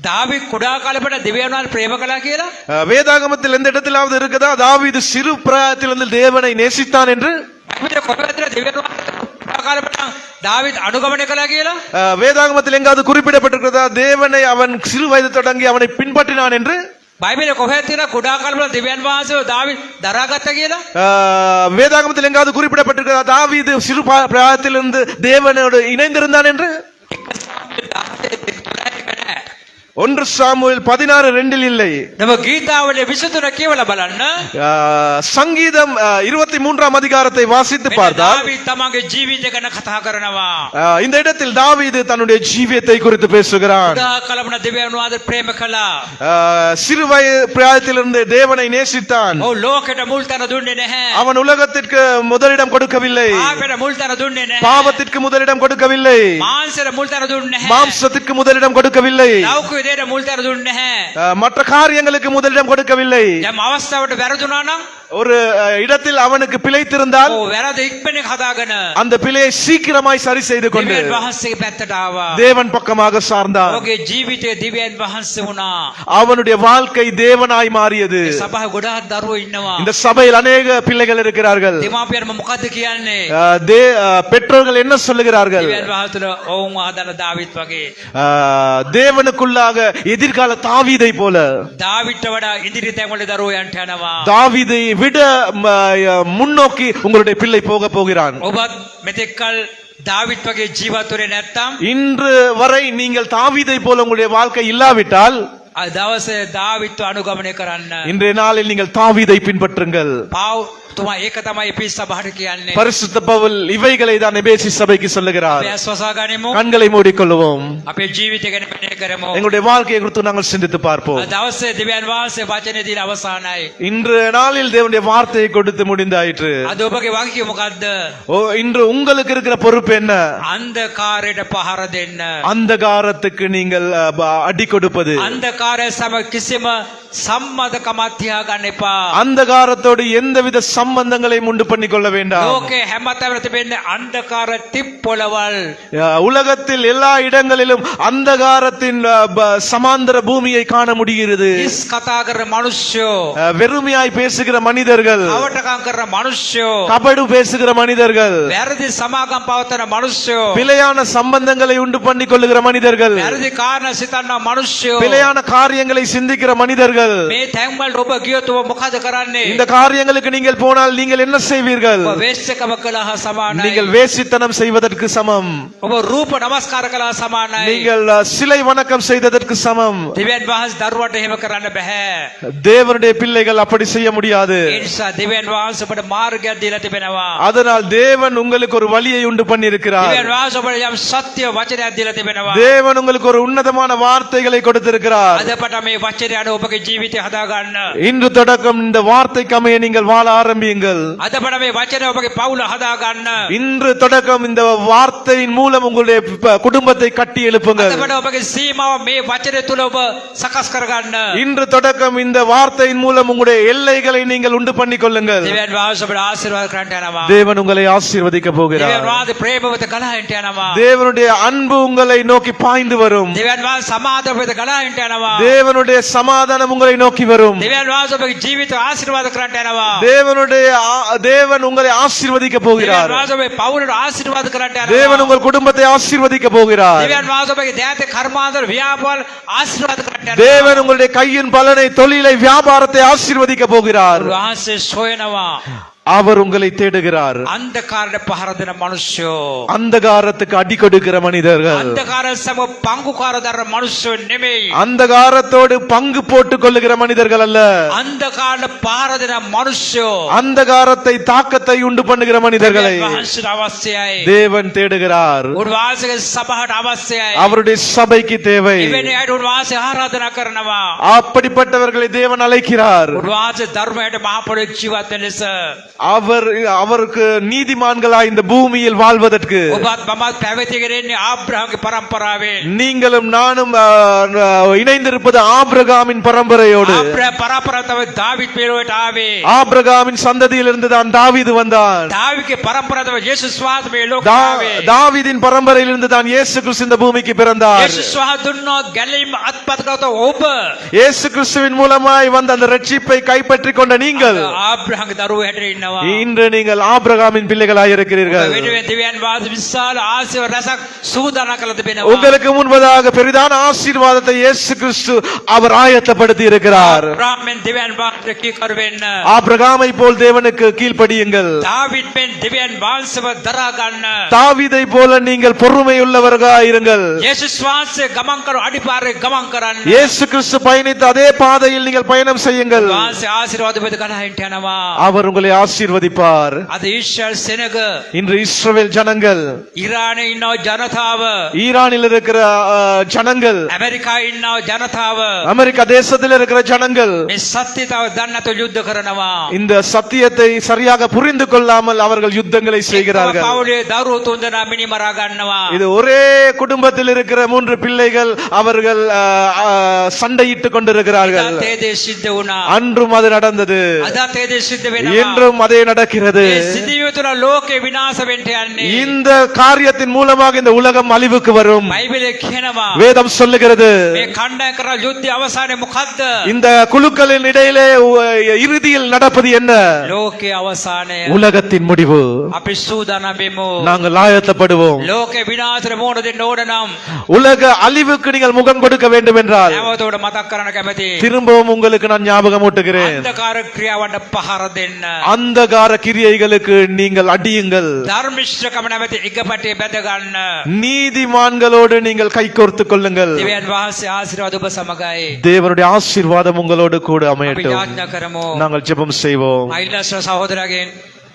දාවිද් කුඩා කාලෙකට දෙවියන් වහන්සේ ප්‍රේම කළා කියලා? வேதாகமத்தில் எந்த இடத்திலாவது இருக்குதா தாவீது சிறு பிராயத்திலிருந்து தேவனை நேசித்தான் என்று? බයිබලයේ කොහෙවත් දෙවියන් වහන්සේ කුඩා කාලෙකට දාවිද් අනුගමනය කළා කියලා? வேதாகமத்தில் எங்காவது குறிப்பிடப்பட்டிருக்கிறதா தேவனை அவன் சிறு வயது தொடங்கி அவனை பின்பற்றினான் என்று? බයිබලයේ කොහෙවත් තියෙන කුඩා කාලෙකට දෙවියන් වහන්සේ දාවිද් දරාගත්තා කියලා? வேதாகமத்தில் எங்காவது குறிப்பிடப்பட்டிருக்கிறதா தாவீது சிறு பிராயத்திலிருந்து தேவனோடு இணைந்திருந்தான் என்று? 1 சாமுவேல் 16:2 இல்லை. நம்ம கீதாவளிய விசுத்துன கேவல බලන්න. சங்கீதம் 23ஆம் அதிகாரத்தை வாசித்து பார்த்தால் தாவீது தமගේ ජීවිතය ගැන කතා කරනවා. இந்த இடத்தில் தாவீது தன்னுடைய ஜீவியத்தை குறித்து பேசுகிறான். කුඩා කාලෙම දෙවියන් වහන්සේ ප්‍රේම කළා. சிறு பிராயத்திலிருந்து தேவனை நேசித்தான். ඔව් ලෝකෙට මුල් තැන දුන්නේ නැහැ. அவன் உலகத்திற்கு முதலிடம் கொடுக்கவில்லை, පාපෙට මුල් තැන දුන්නේ නැහැ. பாவத்திற்கு முதலிடம் கொடுக்கவில்லை, මාංශයට මුල් තැන දුන්නේ නැහැ. மாம்சத்திற்கு முதலிடம் கொடுக்கவில்லை, ලෞකික දේට මුල් තැන දුන්නේ නැහැ. மற்ற காரியங்களுக்கு முதலிடம் கொடுக்கவில்லை. දැන් අවස්ථාවට වැරදුනා නම් ஒரு இடத்தில் அவனுக்கு பிழைத்திருந்தால் ඔව් වැරද ඉක්මනින් හදාගෙන அந்த பிழையை சீக்கிரமாய் சரி செய்து கொண்டு දෙවියන් වහන්සේගේ පැත්තට ආවා. தேவன் பக்கமாக சார்ந்தான். ඔහුගේ ජීවිතය දෙවියන් වහන්සේ වුණා. அவனுடைய வாழ்க்கை தேவனாய் மாறியது. සභාවේ ගොඩාක් දරුවෝ ඉන්නවා. இந்த சபையில் அநேக பிள்ளைகள் இருக்கிறார்கள். දෙමාපියන්ම මොකද්ද කියන්නේ? பெற்றோர்கள் என்ன சொல்லுகிறார்கள்? දෙවියන් වහන්සේලා ඔවුන් ආදන දාවිත් වගේ. தேவனுக்குள்ளாக எதிர்கால தாவீதை போல දාවිත්ට වඩා ඉදිරි තැන්වල දරුවෝ යන්ට යනවා. தாவீதை விட முன்னோக்கி உங்களுடைய பிள்ளை போக போகிறான். ඔබත් මෙතෙක්කල් දාවිත් වගේ ජීවත් වෙන්නේ නැත්නම් இன்று வரை நீங்கள் தாவீதை போல உங்களுடைய வாழ்க்கை இல்லாவிட்டால் අද දවසේ දාවිත්ව අනුගමනය කරන්න. இன்றைய நாளில் நீங்கள் தாவீதை பின்பற்றுங்கள். පාව් තුමා ඒක තමයි එපිස් සභාවට කියන්නේ. பரிசுத்த பவுல் இவைகளை தான் எபேசி சபைக்கு சொல்லுகிறார். අපි අස්වසා ගනිමු. கண்களை மூடிக்கொள்வோம். අපේ ජීවිතය ගැන මෙහෙය කරමු. எங்களுடைய வாழ்க்கையை குறித்து நாங்கள் சிந்தித்து பார்ப்போம். අද දවසේ දෙවියන් වහන්සේ වචනේ දීලා අවසానයි. இன்று நாளில் தேவனுடைய வார்த்தையை கொடுத்து முடிந்தாயிற்று. අද ඔබගේ වගකීම මොකද්ද? இன்று உங்களுக்கு இருக்கிற பொறுப்பு என்ன? අන්ධකාරයට පහර දෙන්න. அந்தகாரத்துக்கு நீங்கள் அடி கொடுப்பது. අන්ධකාරය සම කිසිම සම්මතකමක් තියාගන්න එපා. அந்தகாரத்தோடு எந்தவித சம்பந்தங்களையும் உண்டு பண்ணி கொள்ள வேண்டாம். ලෝකේ හැමතැනම තිබෙන්නේ අන්ධකාර තිප්පොළවල්. உலகத்தில் எல்லா இடங்களிலும் அந்தகாரத்தின் சமாந்தர பூமியை காண முடிகிறது. හිස් කතා කරන මිනිස්සු, வெறுமையாய் பேசுகிற மனிதர்கள், කවටකම් කරන මිනිස්සු, கபடு பேசுகிற மனிதர்கள், වැරදි සමාගම් පවත්වන මිනිස්සු, பிழையான சம்பந்தங்களை உண்டு பண்ணி கொள்ளுகிற மனிதர்கள், වැරදි කාරණා සිතන මිනිස්සු, பிழையான காரியங்களை சிந்திக்கிற மனிதர்கள், මේ තැන්වල ඔබ ගියොත් ඔබ මොකද කරන්නේ? இந்த காரியங்களுக்கு நீங்கள் போனால் நீங்கள் என்ன செய்வீர்கள்? ඔබ වේශ්‍යකම කළා සමානයි. நீங்கள் வேசித்தனம் செய்வதற்கு சமம். ඔබ රූප නමස්කාර කළා සමානයි. நீங்கள் சிலை வணக்கம் செய்ததற்கு சமம். දෙවියන් වහන්සේ දරුවට එහෙම කරන්න බෑ. தேவனுடைய பிள்ளைகள் அப்படி செய்ய முடியாது. ඒ නිසා දෙවියන් වහන්සේ ඔබට මාර්ගයක් දීලා තිබෙනවා. அதனால் தேவன் உங்களுக்கு ஒரு வழியை உண்டு பண்ணி இருக்கிறார். දෙවියන් වහන්සේ ඔබට යම් සත්‍ය වචනයක් දීලා තිබෙනවා. தேவன் உங்களுக்கு ஒரு உன்னதமான வார்த்தைகளை கொடுத்திருக்கிறார். අද පට මේ වචනය අනුව ඔබගේ ජීවිතය හදා ගන්න. இன்று தொடக்கம் இந்த வார்த்தைக்கு அமைய நீங்கள் வாழ ஆரம்பியுங்கள். අද පට මේ වචනය ඔබගේ පවුල හදා ගන්න. இன்று தொடக்கம் இந்த வார்த்தையின் மூலம் உங்களுடைய குடும்பத்தை கட்டி எழுப்புங்கள். අද පට ඔබගේ සීමාව මේ වචනය තුල ඔබ සකස් කර ගන්න. இன்று தொடக்கம் இந்த வார்த்தையின் மூலம் உங்களுடைய எல்லைகளை நீங்கள் உண்டு பண்ணி கொள்ளுங்கள். දෙවියන් වහන්සේ ඔබට ආශිර්වාද කරන්න යනවා. தேவன் உங்களை ஆசீர்வதிக்க போகிறார். දෙවියන් වහන්සේ ප්‍රේමවත ගලහින්ට යනවා. தேவனுடைய அன்பு உங்களை நோக்கி பாய்ந்து வரும். දෙවියන් වහන්සේ සමාධිපත ගලහින්ට යනවා. தேவனுடைய சமாதானம் உங்களை நோக்கி வரும். දෙවියන් වහන්සේ ඔබගේ ජීවිතය ආශිර්වාද කරන්න යනවා. தேவன் உங்களை ஆசீர்வதிக்க போகிறார். දෙවියන් වහන්සේ ඔබේ පවුලට ආශිර්වාද කරන්න යනවා. தேவன் உங்கள் குடும்பத்தை ஆசீர்வதிக்க போகிறார். දෙවියන් වහන්සේ ඔබගේ දෑතේ කර්මාන්තර ව්‍යාපාර ආශිර්වාද කරන්න යනවා. தேவன் உங்களுடைய கையின் பலனை, தொழிலை, வியாபாரத்தை ஆசீர்வதிக்க போகிறார். වහන්සේ සොයනවා. அவர் உங்களை தேடுகிறார். අන්ධකාරයට පහර දෙන මිනිස්සු. அந்தகாரத்துக்கு அடி கொடுக்கிற மனிதர்கள், අන්ධකාර සම පංගුකාර දරන මිනිස්සු නෙමෙයි. அந்தகாரத்தோடு பங்கு போட்டுக் கொள்ளுகிற மனிதர்கள் அல்ல, අන්ධකාරයට පහර දෙන මිනිස්සු. அந்தகாரத்தை தாக்கத்தை உண்டு பண்ணுகிற மனிதர்களை වහන්සේට අවශ්‍යයි. தேவன் தேடுகிறார். උන්වහන්සේගේ සභාවට අවශ්‍යයි. அவருடைய சபைக்கு தேவை. එවැනි අයට උන්වහන්සේ ආරාධනා කරනවා. அப்படிப்பட்டவர்களை தேவன் அழைக்கிறார். උන්වහන්සේ ධර්මයට මහ පොළොවේ ජීවත් වෙන ලෙස அவருக்கு நீதிமான்களாய் இந்த பூமியில் வாழ்வதற்கு ඔබත් මමත් පැවතිගෙන ඉන්නේ ආබ්‍රහම්ගේ පරම්පරාවෙන්. நீங்களும் நானும் இணைந்திருப்பது ஆபிரகாமின் பரம்பரையோடு. ආබ්‍රහම් පරම්පරාව තමයි දාවිත් පෙරවට ආවේ. ஆபிரகாமின் சந்ததியிலிருந்து தான் தாவீது வந்தான். දාවිත්ගේ පරම්පරාව තමයි යේසුස් වහන්සේ මේ ලෝකෙට ආවේ. தாவீதின் பரம்பரையிலிருந்து தான் இயேசு கிறிஸ்து இந்த பூமிக்கு பிறந்தார். යේසුස් වහන්සේ දුන්නෝ ගැලීම අත්පත් කරත ඔබ இயேசு கிறிஸ்துவின் மூலமாய் வந்த அந்த ரட்சிப்பை கைப்பற்றிக் கொண்ட நீங்கள் ආබ්‍රහම්ගේ දරුවෝ හැටියට ඉන්නවා. இன்று நீங்கள் ஆபிரகாமின் பிள்ளைகளாய் இருக்கிறீர்கள். වෙනුවෙන් දෙවියන් වහන්සේ විශාල ආශිර්වාද රසක් සූදානම් කළ තිබෙනවා. உங்களுக்கு முன்பதாக பெரிதான ஆசீர்வாதத்தை இயேசு கிறிஸ்து அவர் ஆயத்தப்படுத்தி இருக்கிறார். ආබ්‍රහම්ෙන් දෙවියන් වහන්සේ කීකරු වෙන්න. ஆபிரகாமை போல் தேவனுக்கு கீழ்ப்படியுங்கள். දාවිත්ෙන් දෙවියන් වහන්සේව දරා ගන්න. தாவீதை போல நீங்கள் பொறுமையுள்ளவர்களாய் இருங்கள். යේසුස් වහන්සේ ගමන් කර අඩිපාරේ ගමන් කරන්න. இயேசு கிறிஸ்து பயணித்த அதே பாதையில் நீங்கள் பயணம் செய்யுங்கள். වහන්සේ ආශිර්වාද බෙද කඩහින්ට යනවා. அவர் உங்களை ஆசீர்வதிப்பார். අද ඊශ්‍රායල් සෙනග இன்று இஸ்ரவேல் ஜனங்கள், ඉරානයේ ඉන්න ජනතාව, ஈரானில் இருக்கிற ஜனங்கள், ඇමරිකාවේ ඉන්න ජනතාව அமெரிக்கா தேசத்தில் இருக்கிற ஜனங்கள் මේ සත්‍යතාව දන්නේ නැතුව යුද්ධ කරනවා. இந்த சத்தியத்தை சரியாக புரிந்து கொள்ளாமல் அவர்கள் யுத்தங்களை செய்கிறார்கள். පවුලේ දරුවෝ තුන්දෙනා මිනි මරා ගන්නවා. இது ஒரே குடும்பத்தில் இருக்கிற 3 பிள்ளைகள் அவர்கள் சண்டையிட்டுக் கொண்டிருக்கிறார்கள். අදත් ඒ දේ සිද්ධ වුණා. அன்றும் அது நடந்தது, අදත් ඒ දේ සිද්ධ වෙනවා. இன்றும் அதே நடக்கிறது. මේ සිදුවීම තුළ ලෝකේ විනාශ වෙන්න යන්නේ. இந்த காரியத்தின் மூலமாக இந்த உலகம் அழிவுக்கு வரும். බයිබලයේ කියනවා வேதம் சொல்லுகிறது. මේ කණ්ඩායම් කරන යුද්ධය අවසානයේ මොකද්ද? இந்த குழுக்களின் இடையிலே இறுதியில் நடப்பது என்ன? ලෝකේ අවසානය. உலகத்தின் முடிவு. අපි සූදානම් වෙමු. நாங்கள் ஆயத்தப்படுவோம். ලෝකේ විනාශයට මුහුණ දෙන්න ඕන නම් உலக அழிவுக்கு நீங்கள் முகம் கொடுக்க வேண்டும் என்றால் නැවතෝட මතක් කරන්න කැමති. திரும்பவும் உங்களுக்கு நான் ஞாபகம் ஊட்டுகிறேன். අන්ධකාර ක්‍රියාවන්ට පහර දෙන්න. அந்தகார கிரியைகளுக்கு நீங்கள் அடியுங்கள். ධර්මිෂ්ඨකම නැමැති ඉගපටේ බැඳ ගන්න. நீதிமான்களோடு நீங்கள் கைகோர்த்துக் கொள்ளுங்கள். දෙවියන් වහන්සේ ආශිර්වාද ඔබ සමගයි. தேவனுடைய ஆசீர்வாதம் உங்களோடு கூட අපි அமையட்டும். යාඥා කරමු. நாங்கள் ஜெபம் செய்வோம். අයිලස්ව සහෝදරයගෙන්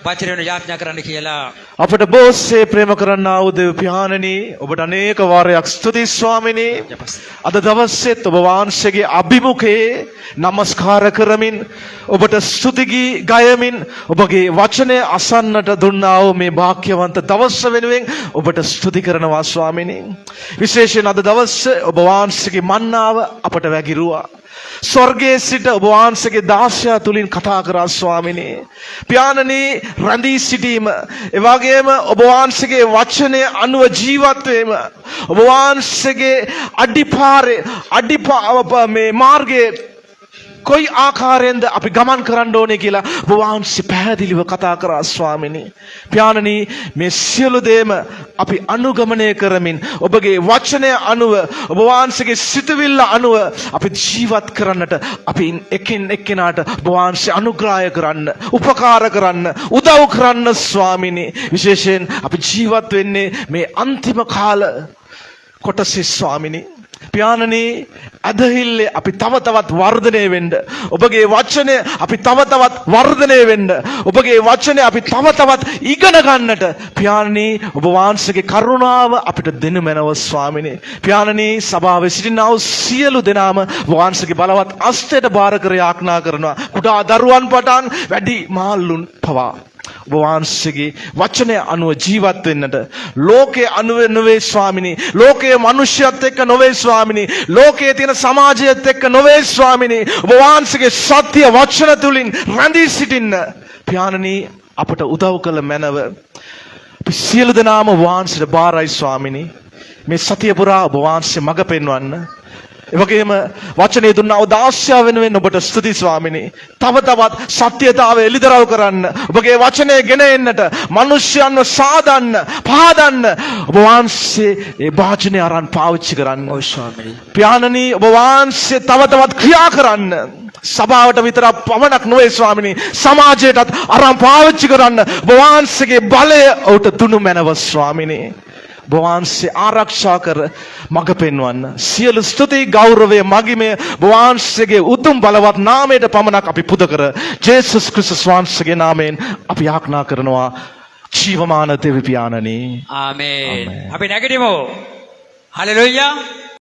වචනයෙන් යාඥා කරන්න කියලා. අපට බොහෝසේ ප්‍රේම කරන්නා වූ දෙව් පියාණනි, ඔබට අනේක වාරයක් ස්තුති ස්වාමිනී. අද දවසේත් ඔබ වහන්සේගේ අභිමුඛයේ නමස්කාර කරමින් ඔබට ස්තුති ගයමින් ඔබගේ වචනය අසන්නට දුන්නා වූ මේ වාක්‍යවන්ත දවස වෙනුවෙන් ඔබට ස්තුති කරනවා ස්වාමිනී. විශේෂයෙන් අද දවසේ ඔබ වහන්සේගේ මන්නාව අපට වැගිරුවා. ස්වර්ගයේ සිට ඔබ වහන්සේගේ දාසයා තුලින් කතා කරා ස්වාමිනී. පියාණනි, රැඳී සිටීම, ඒ වගේම ඔබ වහන්සේගේ වචනය අනුව ජීවත් වීම, ඔබ වහන්සේගේ මේ මාර්ගයේ කොයි ආකාරයෙන්ද අපි ගමන් කරන්න ඕනේ කියලා ඔබ වහන්සේ පැහැදිලිව කතා කරා ස්වාමිනී. පියාණනි, මේ සියලු දේම අපි අනුගමනය කරමින් ඔබගේ වචනය අනුව, ඔබ වහන්සේගේ සිතුවිල්ල අනුව අපි ජීවත් කරන්නට, අපි එකින් එක්කෙනාට ඔබ වහන්සේ අනුග්‍රහය කරන්න, උපකාර කරන්න, උදව් කරන්න ස්වාමිනී. විශේෂයෙන් අපි ජීවත් වෙන්නේ මේ අන්තිම කාල කොටසේ ස්වාමිනී. පියාණනි, අදහිල්ලේ අපි තව තවත් වර්ධනය වෙන්න, ඔබගේ වචනය අපි තව තවත් වර්ධනය වෙන්න, ඔබගේ වචනය අපි තව තවත් ඉගෙන ගන්නට පියාණනි ඔබ වහන්සේගේ කරුණාව අපිට දෙනු මැනව ස්වාමිනේ. පියාණනි, සභාවේ සිටිනා වූ සියලු දෙනාම වහන්සේගේ බලවත් අස්තයට බාර කර යාඥා කරනවා. කුඩා දරුවන් පටන් වැඩි මහල්ලුන් පවා ඔබ වහන්සේගේ වචනය අනුව ජීවත් වෙන්නට, ලෝකයේ අනුව නොවේ ස්වාමිනේ, ලෝකයේ මනුෂ්‍යයත් එක්ක නොවේ ස්වාමිනේ, ලෝකයේ තියෙන සමාජයත් එක්ක නොවේ ස්වාමිනේ, ඔබ වහන්සේගේ සත්‍ය වචන තුලින් රැඳී සිටින්න පියාණනි අපට උදව් කළ මැනව. අපි සියලු දෙනාම වහන්සේට බාරයි ස්වාමිනේ. මේ සතිය පුරා ඔබ වහන්සේ මඟ පෙන්වන්න. එවැගේම වචනේ දුන්නා වූ දාස්යා වෙනුවෙන් ඔබට ස්තුති ස්වාමිනේ. තව තවත් සත්‍යතාවය එළිදරව් කරන්න, ඔබගේ වචනය ගෙන එන්නට, මිනිස්යන්ව සාදන්න, පහදන්න ඔබ වහන්සේ ඒ වාචනය අරන් පාවිච්චි කරන්න. ඔව් ස්වාමිනේ. පියාණනි, ඔබ වහන්සේ තව තවත් ක්‍රියා කරන්න. සභාවට විතරක් පමණක් නොවේ ස්වාමිනී සමාජයටත් අරන් පාවිච්චි කරන්න ඔබ වහන්සේගේ බලය ඔහුට දුනු මැනව ස්වාමිනී ඔබ වහන්සේ ආරක්ෂා කර මඟ පෙන්වන්න සියලු ස්තුති ගෞරවය මගිමය ඔබ වහන්සේගේ උතුම් බලවත් නාමයට පමණක් අපි පුද කර ජේසුස් ක්‍රිස්තුස් වහන්සේගේ නාමයෙන් අපි යාඥා කරනවා ජීවමාන දෙවි පියාණනි ආමේන්. අපි නැගිටිමු. හලෙලූයා.